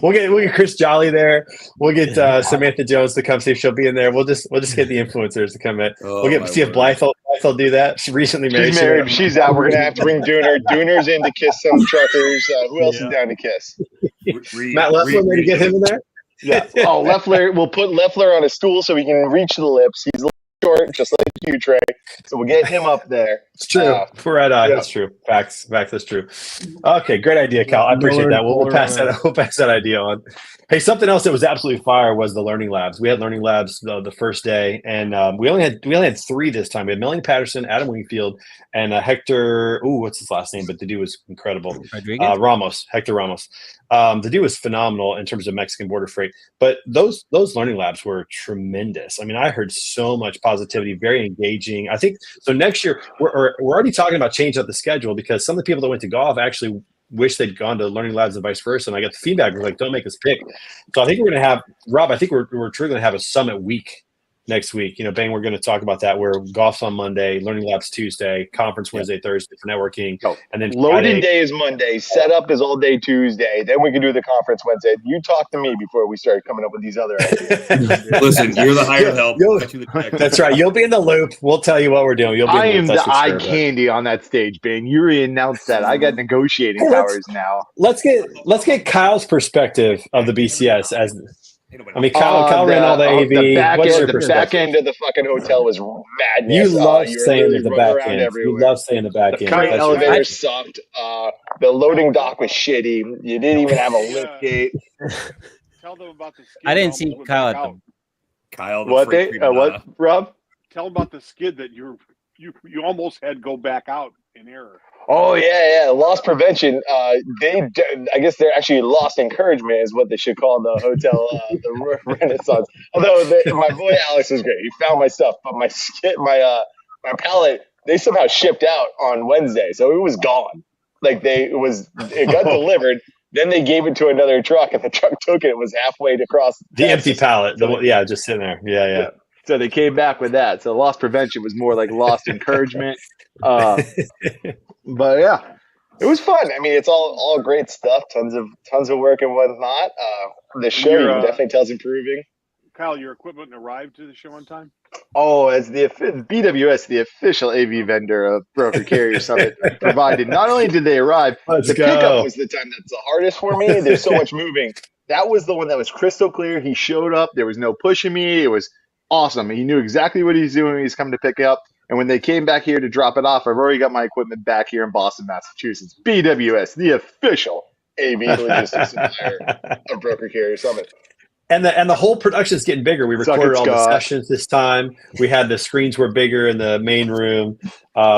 We'll get Chris Jolly there. We'll get Samantha Jones to come see if she'll be in there. We'll just get the influencers to come in. Oh, We'll see if Blythe will do that. She's recently married. She's married. She's out. We're gonna have to bring Dooner. Dooner's in to kiss some truckers. Who else is down to kiss? Matt Leffler, maybe get him in there. Yeah. Oh, Leffler. We'll put Leffler on a stool so he can reach the lips. He's short, just like you, Trey. So we'll get him up there. It's true. Red eye. That's true. Facts. That's true. Okay, great idea, Cal. I appreciate that. We'll pass that. We'll pass that idea on. Hey, something else that was absolutely fire was the learning labs. We had learning labs the first day, and we only had 3 this time. We had Melanie Patterson, Adam Wingfield, and Hector. What's his last name? But the dude was incredible. Ramos. Hector Ramos. The dude was phenomenal in terms of Mexican border freight. But those learning labs were tremendous. I mean, I heard so much positivity, very engaging. I think so. Next year, we're already talking about changing up the schedule because some of the people that went to golf actually wish they'd gone to learning labs and vice versa. And I got the feedback was like, don't make us pick. So I think we're going to have, Rob, I think we're truly going to have a summit week next week. Bang, we're going to talk about that where golf's on Monday, learning labs Tuesday, conference Wednesday, Thursday for networking. And then loading day is Monday, setup is all day Tuesday. Then we can do the conference Wednesday. You talk to me before we start coming up with these other ideas. Listen, you're the hired help. That's right. You'll be in the loop. We'll tell you what we're doing. I am the eye candy on that stage, Bang. You already announced that. I got negotiating powers now. Let's get Kyle's perspective of the BCS as Kyle ran all the AV. The back end of the fucking hotel was madness. You love saying the back end. You love saying the back end. The elevator sucked. The loading dock was shitty. You didn't even have a lift gate. Tell them about the skid. I didn't see Kyle at them. Kyle, what, Rob? Tell them about the skid that you almost had go back out in error. Oh yeah, loss prevention. I guess they're actually lost encouragement is what they should call the hotel, the Renaissance. Although my boy Alex was great. He found my stuff, but my pallet they somehow shipped out on Wednesday, so it was gone. Like it got delivered. Then they gave it to another truck, and the truck took it. It was halfway across the empty pallet. Just sitting there. Yeah. So they came back with that. So loss prevention was more like lost encouragement. But yeah, it was fun. I mean, it's all great stuff. Tons of work and whatnot. The show you can definitely tell is improving. Kyle, your equipment arrived to the show on time? Oh, as the BWS, the official AV vendor of Broker Carrier Summit, provided. Not only did they arrive, pickup was the time that's the hardest for me. There's so much moving. That was the one that was crystal clear. He showed up. There was no pushing me. It was awesome. He knew exactly what he was doing when he was coming to pick up. And when they came back here to drop it off, I've already got my equipment back here in Boston, Massachusetts. BWS, the official AV logistics supplier of Broker Carrier Summit. And the whole production is getting bigger. We recorded all the sessions this time. We had the screens were bigger in the main room.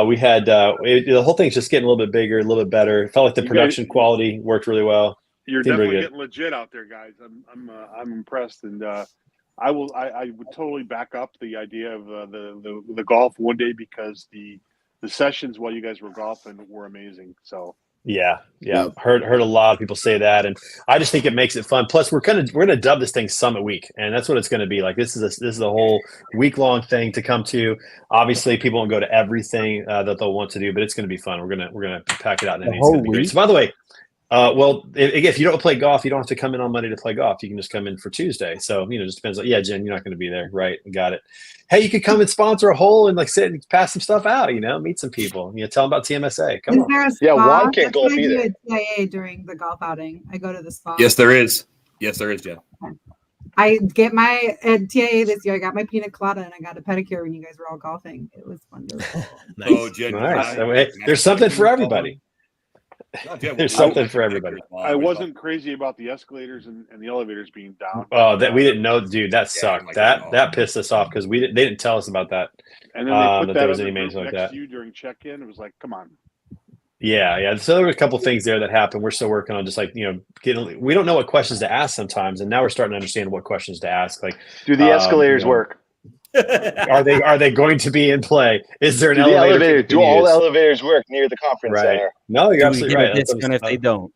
We had the whole thing's just getting a little bit bigger, a little bit better. It felt like the production quality worked really well. You're definitely getting legit out there, guys. I'm impressed, and I would totally back up the idea of the golf one day because the sessions while you guys were golfing were amazing. So. Yeah. Heard a lot of people say that, and I just think it makes it fun. Plus, we're gonna dub this thing Summit Week, and that's what it's gonna be like. This is a whole week-long thing to come to. Obviously, people won't go to everything that they'll want to do, but it's gonna be fun. We're gonna pack it out, and it's gonna be great. So, by the way. If you don't play golf, you don't have to come in on Monday to play golf. You can just come in for Tuesday. So, it just depends. Yeah, Jen, you're not going to be there. Right. Got it. Hey, you could come and sponsor a hole and sit and pass some stuff out, meet some people, tell them about TMSA. Come on. Yeah, Juan can't golf either. TIA during the golf outing. I go to the spa. Yes, there is. Jen. I get my at TIA this year. I got my pina colada and I got a pedicure when you guys were all golfing. It was wonderful. Nice. Oh, Jen, nice. There's something for everybody. There's something for everybody. I wasn't crazy about the escalators and the elevators being down. Oh, that we didn't know, dude. That sucked. That pissed us off because they didn't tell us about that. And then they put that was any next like that. To you during check-in. It was like, come on. Yeah. So there were a couple things there that happened. We're still working on just getting. We don't know what questions to ask sometimes, and now we're starting to understand what questions to ask. Like, do the escalators work? Are they going to be in play? Is there an elevator? Do all the elevators work near the conference center? No, you're absolutely right. If they don't,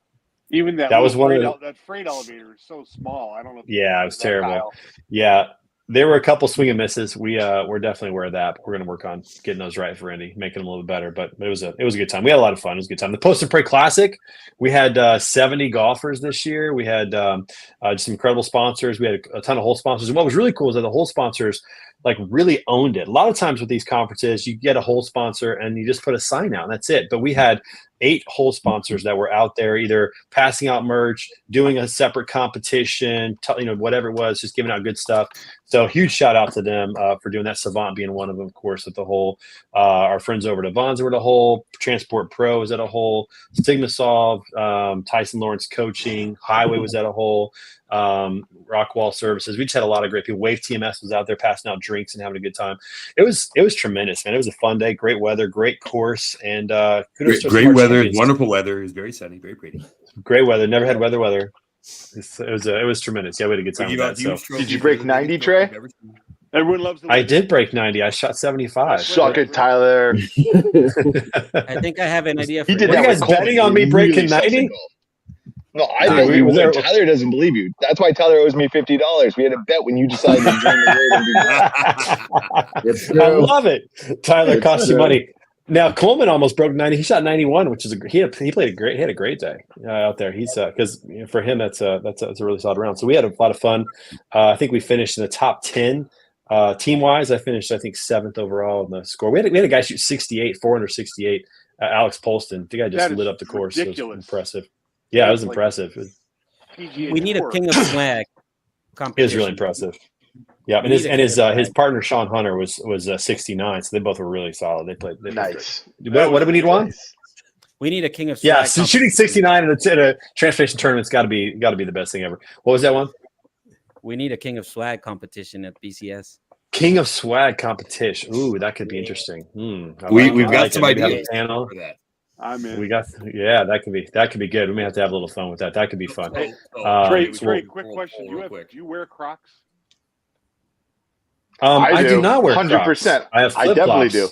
even that was that freight elevator is so small. I don't know. Yeah, it was terrible. Yeah, there were a couple swing and misses. We're definitely aware of that. But we're going to work on getting those right for Indy, making them a little better. But it was a good time. We had a lot of fun. It was a good time. The Post and Pray Classic. We had 70 golfers this year. We had just incredible sponsors. We had a ton of hole sponsors. And what was really cool is that the hole sponsors like really owned it. A lot of times with these conferences, you get a whole sponsor and you just put a sign out and that's it. But we had 8 whole sponsors that were out there either passing out merch, doing a separate competition, whatever it was, just giving out good stuff. So huge shout out to them for doing that. Savant being one of them, of course, with the whole. Our friends over at Avon's were at a whole. Transport Pro was at a whole. StigmaSolve, Tyson Lawrence Coaching, Highway was at a whole. Rockwall Services. We just had a lot of great people. Wave TMS was out there passing out drinks and having a good time. It was tremendous, man. It was a fun day, great weather, great course, and great weather, wonderful weather. It was very sunny, very pretty. Great weather. Never had weather. It was tremendous. Yeah, we had a good time with that. So. Did you break 90, Trey? Everyone loves the I did break 90. I shot 75. Suck it, Tyler. I think I have an idea. For He did Were that you guys with Coleman. betting on me breaking 90? No, I bet we you were would. there. Tyler doesn't believe you. That's why Tyler owes me $50. We had a bet when you decided to join the road and do It's I true. love it. Tyler It's cost you true. money. Now Coleman almost broke 90. He shot 91, which is he had a great day out there. He's because for him that's a really solid round. So we had a lot of fun. I think we finished in the top 10 team wise. I finished 7th overall in the score. We had a guy shoot 68, 468. Alex Polston. The guy just lit up the course. It was impressive. Yeah, it was impressive. We need a king of swag. It was really impressive. Yeah, and his partner Sean Hunter was 69, so they both were really solid. They played Nice. What do we need, Juan? We need a king of swag. Yeah, so shooting 69 in a transportation tournament's got to be the best thing ever. What was that one? We need a king of swag competition at BCS. King of swag competition. Ooh, that could be interesting. We've got some ideas for that. I'm in. That could be good. We may have to have a little fun with that. That could be fun. Trey, quick question: Do you wear Crocs? I do not wear 100%. I have I definitely do.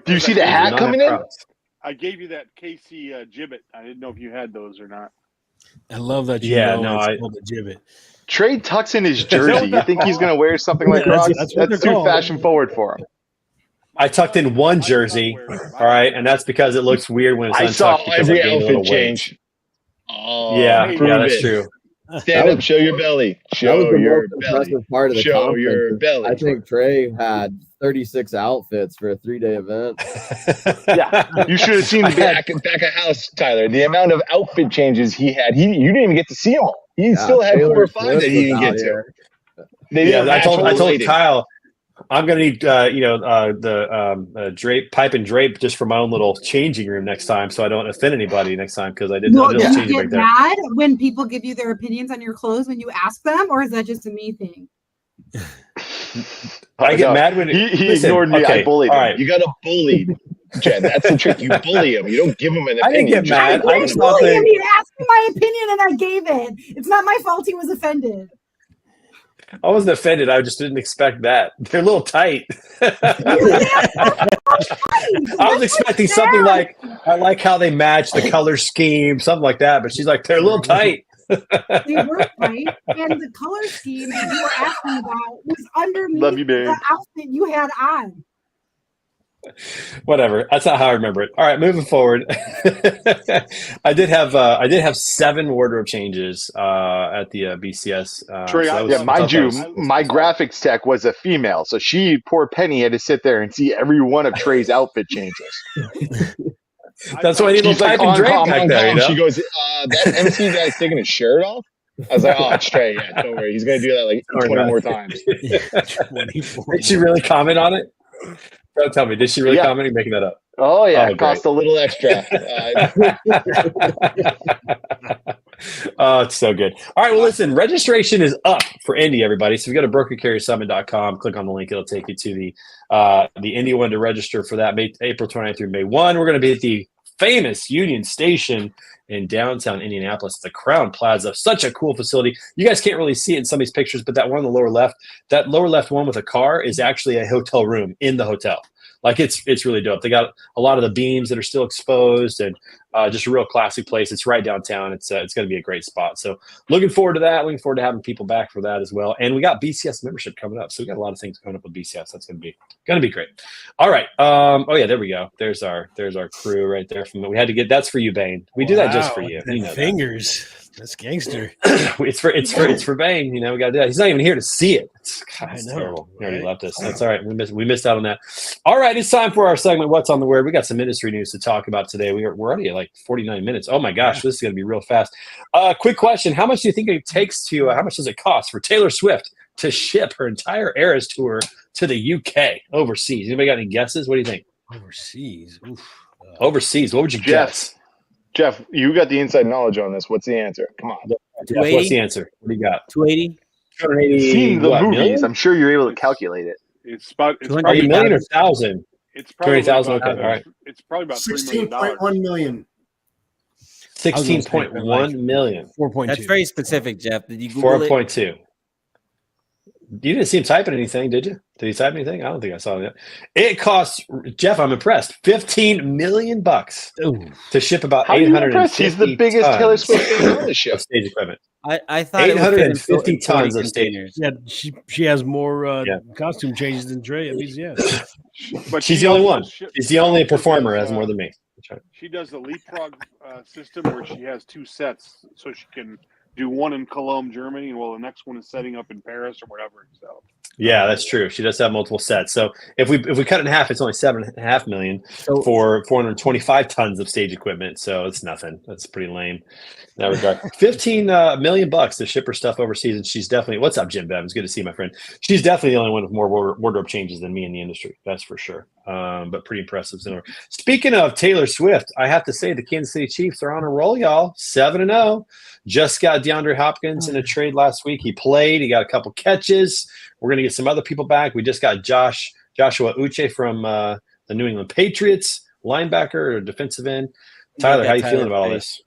Do you see the hat coming in? I gave you that KC gibbet. I didn't know if you had those or not. I love that. It's called a gibbet. Trey tucks in his jersey. You think he's going to wear something like Crocs? That's what That's they're too called. fashion forward for him. I tucked in one jersey, all right, and that's because it looks weird when it's I saw untucked because every I gained a little outfit weight. change. Oh, Yeah, prove that's it. true. Stand up, show your belly. That was Show the your most belly. impressive part of the Show conference. your belly. I think Trey had 36 outfits for a 3-day event. Yeah, you should have seen the back of house, Tyler. The amount of outfit changes he had, you didn't even get to see them all. He still had Taylor 4 or 5 Swift that he was didn't out get to. here. They didn't I match told related. Kyle I'm gonna need the drape pipe and drape just for my own little changing room next time, so I don't offend anybody next time because I didn't. Well, I do didn't you change it get right there. mad when people give you their opinions on your clothes when you ask them, or is that just a me thing? I get mad when he listen, ignored me. okay, I bullied him. all right. You got to bully, Jen. That's the trick. You bully him. You don't give him an I didn't opinion. get mad. I I didn't just bully thought him. they- He asked me my opinion and I gave it. It's not my fault he was offended. I wasn't offended. I just didn't expect that. They're a little tight. I was expecting something like, I like how they match the color scheme, something like that. But she's like, they're a little tight. They were right, and the color scheme that you were asking about was underneath Love you, babe. the outfit you had on. Whatever. That's not how I remember it. All right, moving forward. I did have 7 wardrobe changes at the BCS. Trey, Yeah, mind you, my graphics tech was a female, so poor Penny, had to sit there and see every one of Trey's outfit changes. That's why I need a She's little like, pipe and drape Calm, back calm, there. calm. You know? She goes, that MC guy's taking his shirt off. I was like, oh, it's Trey. Yeah, don't worry. He's going to do that like 20 more times. Did she really comment on it? Don't tell me. Did she really Yeah. comment? Or are you making that up? Oh yeah, Oh, it cost a little extra. Oh, it's so good. All right. Well, listen, registration is up for Indy, everybody. So if you go to brokercarriersummit.com, click on the link. It'll take you to the Indy one to register for that April 29th through May 1. We're going to be at the famous Union Station in downtown Indianapolis, the Crown Plaza. Such a cool facility. You guys can't really see it in some of these pictures, but that one on the lower left, that lower left one with a car is actually a hotel room in the hotel. Like it's really dope. They got a lot of the beams that are still exposed and just a real classic place. It's right downtown. It's going to be a great spot. So looking forward to that. Looking forward to having people back for that as well. And we got BCS membership coming up. So we got a lot of things coming up with BCS. That's going to be great. All right. Oh yeah, there we go. There's our crew right there. We had to get, that's for you, Bane. We do that just for you. And You know that. fingers. That's gangster. it's for Bane. You know, we got to do that. He's not even here to see it. It's know, terrible. He already right? left us. That's all right. We missed out on that. All right, it's time for our segment. What's on the word? We got some industry news to talk about today. We're already at like 49 minutes. Oh my gosh, this is going to be real fast. Quick question: how much do you think it takes to? How much does it cost for Taylor Swift to ship her entire Eras tour to the UK overseas? Anybody got any guesses? What do you think? Overseas. Oof. Overseas. What would you guess? Jeff, you got the inside knowledge on this. What's the answer? Come on. Jeff, what's the answer? What do you got? 280. 280. You've seen the movies. Million? I'm sure you're able to calculate it. It's about. It's 280 Are you probably, million or thousand? it's probably 280,000, about, okay, all right. It's probably about $3 million. 16.1 million. 16.1 million. 4.2. That's very specific, Jeff. Did you Google it? 4.2. You didn't see him typing anything, did you? Did he type anything? I don't think I saw that. It costs Jeff. I'm impressed. $15 million to ship about How are you 850 impressed? He's the biggest tons Taylor Swift fan on the show. of stage equipment. I thought it would fit in 850 40 tons of stage. containers. Yeah, she has more costume changes than Dre. At least, yeah. But She's she the only also one. She's the only performer who has more than me. That's right. She does the leapfrog system where she has 2 sets, so she can do one in Cologne, Germany, and the next one is setting up in Paris or whatever. So Yeah, that's true. She does have multiple sets. So if we cut it in half, it's only $7.5 million for 425 tons of stage equipment. So it's nothing. That's pretty lame in that regard. $15 million to ship her stuff overseas, and she's definitely. What's up, Jim Bev? It's good to see you, my friend. She's definitely the only one with more wardrobe changes than me in the industry. That's for sure. But pretty impressive. Speaking of Taylor Swift, I have to say the Kansas City Chiefs are on a roll, y'all. 7-0. Just got DeAndre Hopkins in a trade last week. He played. He got a couple catches. We're going to get some other people back. We just got Joshua Uche from the New England Patriots, linebacker or defensive end. Tyler, how you feeling about all this?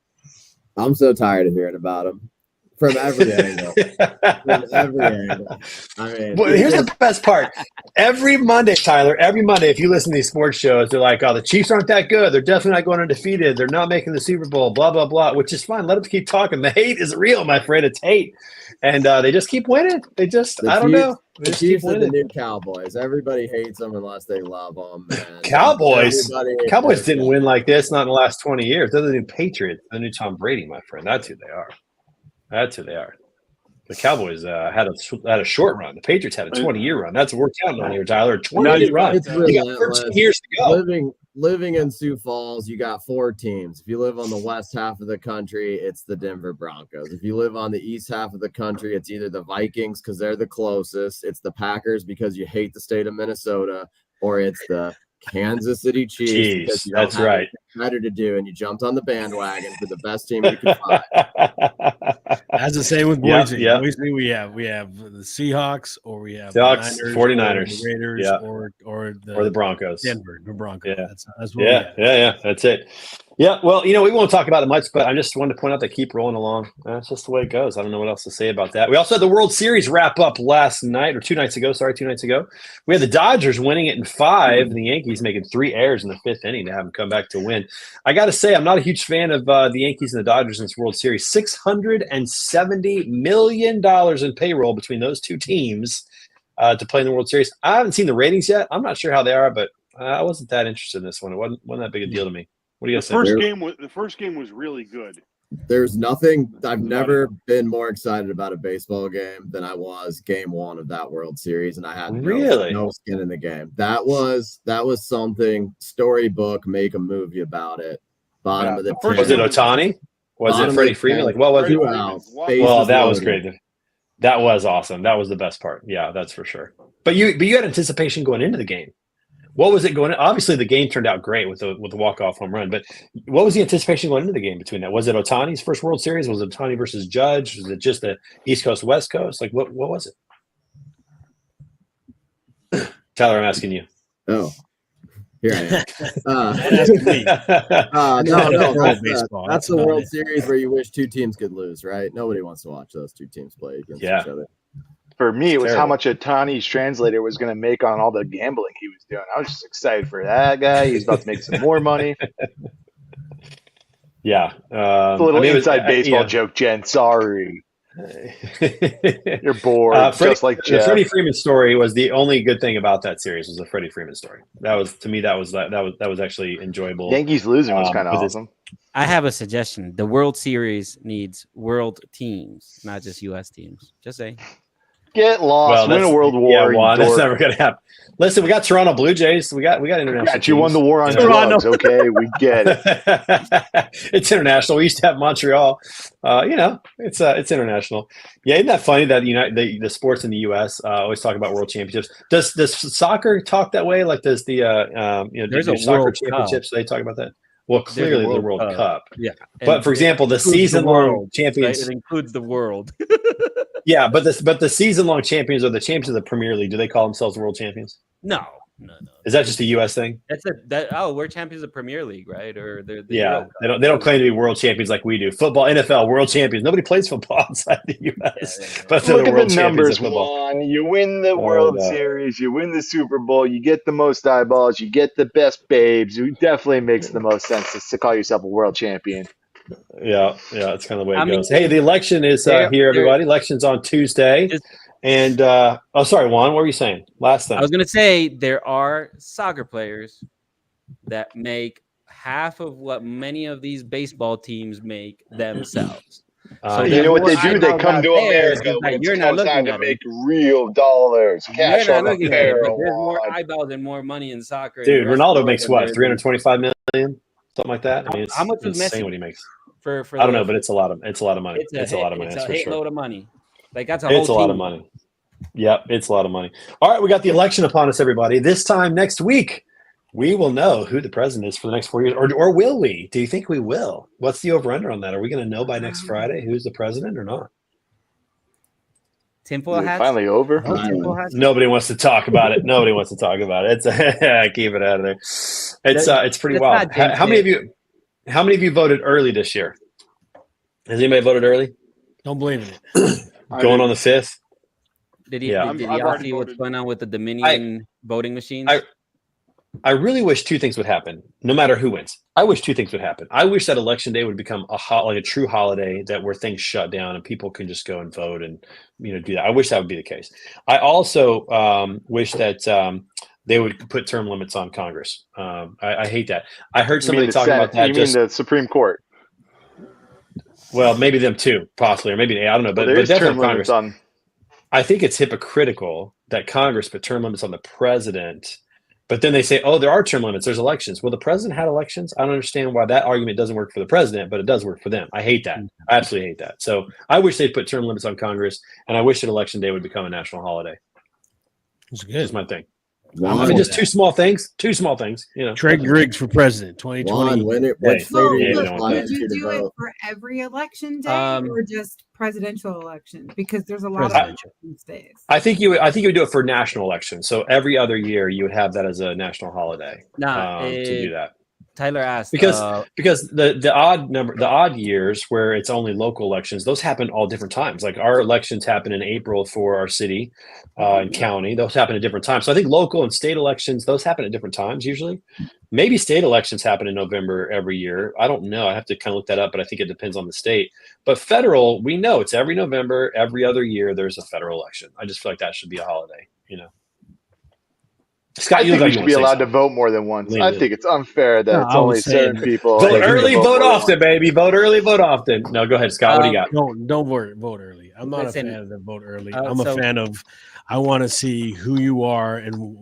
I'm so tired of hearing about him from every angle. From every angle. I mean, Well, here's the best part. Every Monday, Tyler, if you listen to these sports shows, they're like, oh, the Chiefs aren't that good. They're definitely not going undefeated. They're not making the Super Bowl, blah, blah, blah, which is fine. Let them keep talking. The hate is real, my friend. It's hate. And they just keep winning. I don't know. The Chiefs are the new Cowboys. Everybody hates them unless they love them. And Cowboys everybody didn't win like this, not in the last 20 years. They're the new Patriots, the new Tom Brady, my friend. That's who they are. The Cowboys had a short run. The Patriots had a 20-year run. That's what we're counting on here, Tyler. A 20-year run. It's You got 13 years to go. Living in Sioux Falls, you got 4 teams. If you live on the west half of the country, it's the Denver Broncos. If you live on the east half of the country, it's either the Vikings because they're the closest, it's the Packers because you hate the state of Minnesota, or it's the Kansas City Chiefs. Because you don't That's have right. anything better to do, and you jumped on the bandwagon for the best team you could find. As the same with Yeah, Boise. yeah. Boise, we have the Seahawks, or we have Seahawks, the 49ers, or the Raiders, yeah. or the Broncos. Denver, the Broncos. Yeah. That's what we have. Yeah. That's it. Yeah. Well, we won't talk about it much, but I just wanted to point out they keep rolling along. That's just the way it goes. I don't know what else to say about that. We also had the World Series wrap up last night, or 2 nights ago. Sorry, 2 nights ago. We had the Dodgers winning it in 5, and the Yankees making 3 errors in the 5th inning to have them come back to win. I got to say, I'm not a huge fan of the Yankees and the Dodgers in this World Series. $670 million in payroll between those 2 teams to play in the World Series. I haven't seen the ratings yet. I'm not sure how they are, but I wasn't that interested in this one. It wasn't that big a deal to me. What do you guys think? The first game was really good. There's nothing. I've never been more excited about a baseball game than I was Game 1 of that World Series, and I had no skin in the game. That was something. Storybook, make a movie about it. Bottom of the 10th. Was it Ohtani? Was it Freddie Freeman? Like, what was it? 2 outs. Well, that was great. That was awesome. That was the best part. Yeah, that's for sure. But you had anticipation going into the game. What was it going? Obviously, the game turned out great with the walk-off home run. But what was the anticipation going into the game between that? Was it Ohtani's first World Series? Was it Ohtani versus Judge? Was it just the East Coast, West Coast? Like, what was it? Tyler, I'm asking you. Oh, here I am. That's the World Series where you wish 2 teams could lose, right? Nobody wants to watch those 2 teams play against each other. For me, it was how much Ohtani's translator was going to make on all the gambling he was doing. I was just excited for that guy. He's about to make some more money. Yeah. It's a little inside baseball joke, Jen. Sorry. You're bored, just like Jeff. The Freddie Freeman story was the only good thing about that series. Was the Freddie Freeman story. That was, to me, that was actually enjoyable. Yankees losing was kind of awesome. I have a suggestion. The World Series needs world teams, not just U.S. teams. Just saying. Get lost. Win a world war. Yeah, Juan, that's never gonna happen. Listen, we got Toronto Blue Jays. We got international. Got you won teams. the war on drugs. Okay, we get it. It's international. We used to have Montreal. It's international. Yeah, isn't that funny that the sports in the U.S. Always talk about world championships? Does soccer talk that way? Like does the There's a soccer World championships? Cup. They talk about that. Well, clearly the World Cup. Yeah. But for example, the season-long champions. Right? It includes the world. Yeah, but the season-long champions or the champions of the Premier League, do they call themselves world champions? No. Is that just a U.S. thing? We're champions of Premier League, right? Or they're Yeah, they don't claim to be world champions like we do. Football, NFL, world champions. Nobody plays football outside the U.S. But they're Look the at world the champions numbers, of football. Juan. You win the World no. Series, you win the Super Bowl, you get the most eyeballs, you get the best babes. It definitely makes the most sense to call yourself a world champion. Yeah, it's kind of the way it goes. Hey, the election is here, everybody. Election's on Tuesday. And sorry, Juan, what were you saying? Last thing. I was going to say there are soccer players that make half of what many of these baseball teams make themselves. So you know what they do? They come to America like, when you're it's not looking time to at make real dollars, cash you're on not the looking at it, but barrel. there's more eyeballs and more money in soccer. Dude, Ronaldo makes what? 325 million, something like that. I mean, it's how much was insane Messi what he makes. For I don't know, but it's a lot of money. It's a lot of money. It's a lot of money. It's a load of money. Like that's a whole It's a lot of money. Yep, it's a lot of money. All right, we got the election upon us, everybody. This time next week, we will know who the president is for the next 4 years, or will we? Do you think we will? What's the over/under on that? Are we going to know by next Friday who's the president or not? Tinfoil hats finally over. Nobody wants to talk about it. Nobody wants to talk about it. It's keep it out of there. It's pretty wild. How many of you voted early this year? Has anybody voted early? Don't believe in it. Going on the 5th. Did he all see what's going on with the Dominion voting machines? I really wish two things would happen, no matter who wins. I wish two things would happen. I wish that election day would become a true holiday where things shut down and people can just go and vote and do that. I wish that would be the case. I also wish that they would put term limits on Congress. I hate that. I heard somebody talking about that. You mean the Supreme Court? Well, maybe them too, possibly, or maybe I don't know. But definitely Congress. I think it's hypocritical that Congress put term limits on the president, but then they say, "Oh, there are term limits. There's elections." Well, the president had elections. I don't understand why that argument doesn't work for the president, but it does work for them. I hate that. I absolutely hate that. So I wish they'd put term limits on Congress, and I wish that election day would become a national holiday. It's good. That's my thing. I mean, just two small things. Trey Griggs for president, 2020. What state are you going to fly Would you into to do it vote? for every election day or just presidential election? Because there's a lot of Presidential. days. I think you would do it for national elections. So every other year you would have that as a national holiday. To do that. Tyler asked because the odd years where it's only local elections, those happen all different times. Like our elections happen in April for our city and county. Those happen at different times. So I think local and state elections, those happen at different times usually. Maybe state elections happen in November every year. I don't know. I have to kind of look that up, but I think it depends on the state. But federal, we know it's every November, every other year there's a federal election. I just feel like that should be a holiday, Scott, I think we should be allowed to vote more than once. I think it's unfair that it's only certain people. Vote early, vote often, baby. Vote early, vote often. No, go ahead, Scott. What do you got? Don't vote early. I'm not a fan of the vote early. I'm a fan of. I want to see who you are and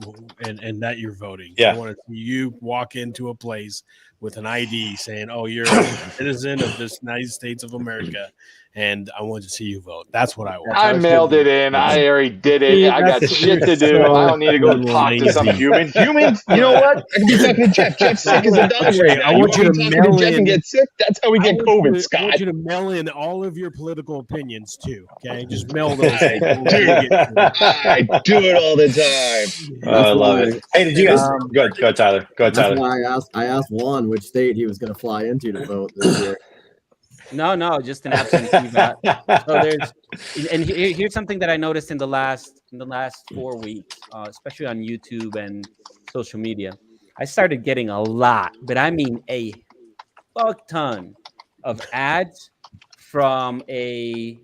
that you're voting. Yeah. I want to see you walk into a place with an ID saying, "Oh, you're a citizen of this United States of America," and I want to see you vote. That's what I want. I mailed it in. I already did it. I got shit to do. I don't need to go talk to some human. Humans, you know what? I can be talking to Jeff. Jeff's sick as a dog right now. I want you to talk mail Jeff in. and get sick. That's how we get COVID, I Scott. want you to mail in all of your political opinions too. Okay, just mail those. I do it all the time. I love it. Hey, did you guys go ahead, Tyler? Go ahead, That's Tyler. why I asked Juan which state he was going to fly into to vote this year. No, just an absentee ballot. So here's something that I noticed in the last 4 weeks, especially on YouTube and social media. I started getting a lot, but I mean a fuck ton of ads from a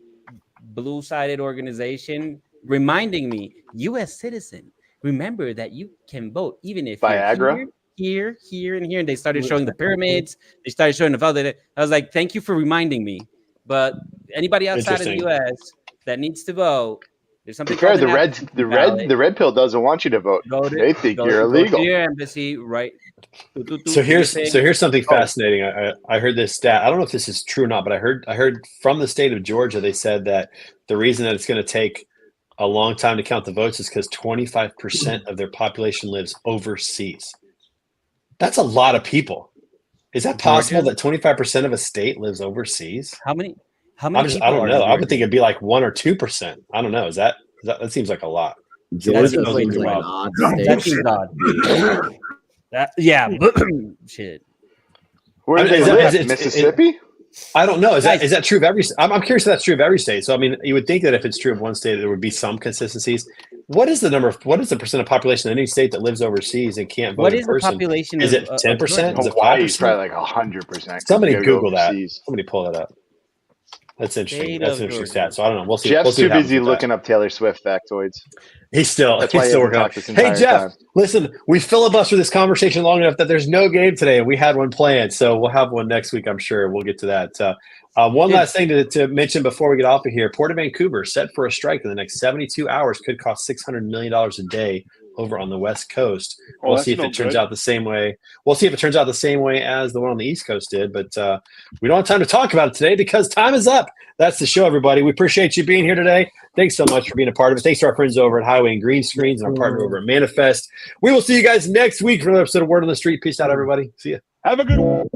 blue-sided organization reminding me, U.S. citizen, remember that you can vote even if Viagra? you're here here, and here. And they started showing the pyramids. They started showing the vote. I was like, thank you for reminding me. But anybody outside of the U.S. that needs to vote, there's something. Fair, the red pill doesn't want you to vote. They think you're illegal. Go to your embassy, right? So here's something fascinating. I heard this stat. I don't know if this is true or not, but I heard from the state of Georgia. They said that the reason that it's going to take a long time to count the votes is because 25% of their population lives overseas. That's a lot of people. Is that possible that 25% of a state lives overseas? How many? I don't know. I would think it'd be like 1 or 2% I don't know. That seems like a lot. Georgia's like an odd state. That seems odd. Shit. Where do they live? Mississippi? I don't know. Is that true of every? I'm curious if that's true of every state. So I mean, you would think that if it's true of one state, there would be some consistencies. What is the percent of population in any state that lives overseas and can't vote in person? What is the population? Is it 10%? Is it 5%? Probably like 100%. Somebody Google that. Somebody pull that up. That's interesting. That's an interesting stat. So I don't know. We'll see. Jeff's too busy looking up Taylor Swift factoids. He's still working on it. Hey, Jeff, listen, we filibustered this conversation long enough that there's no game today, and we had one planned. So we'll have one next week, I'm sure. We'll get to that. One last thing to mention before we get off of here. Port of Vancouver set for a strike in the next 72 hours. Could cost $600 million a day over on the West Coast. We'll see if it turns out the same way. We'll see if it turns out the same way as the one on the East Coast did. But we don't have time to talk about it today because time is up. That's the show, everybody. We appreciate you being here today. Thanks so much for being a part of it. Thanks to our friends over at Highway and Green Screens and our partner over at Manifest. We will see you guys next week for another episode of Word on the Street. Peace out, everybody. See ya. Have a good one.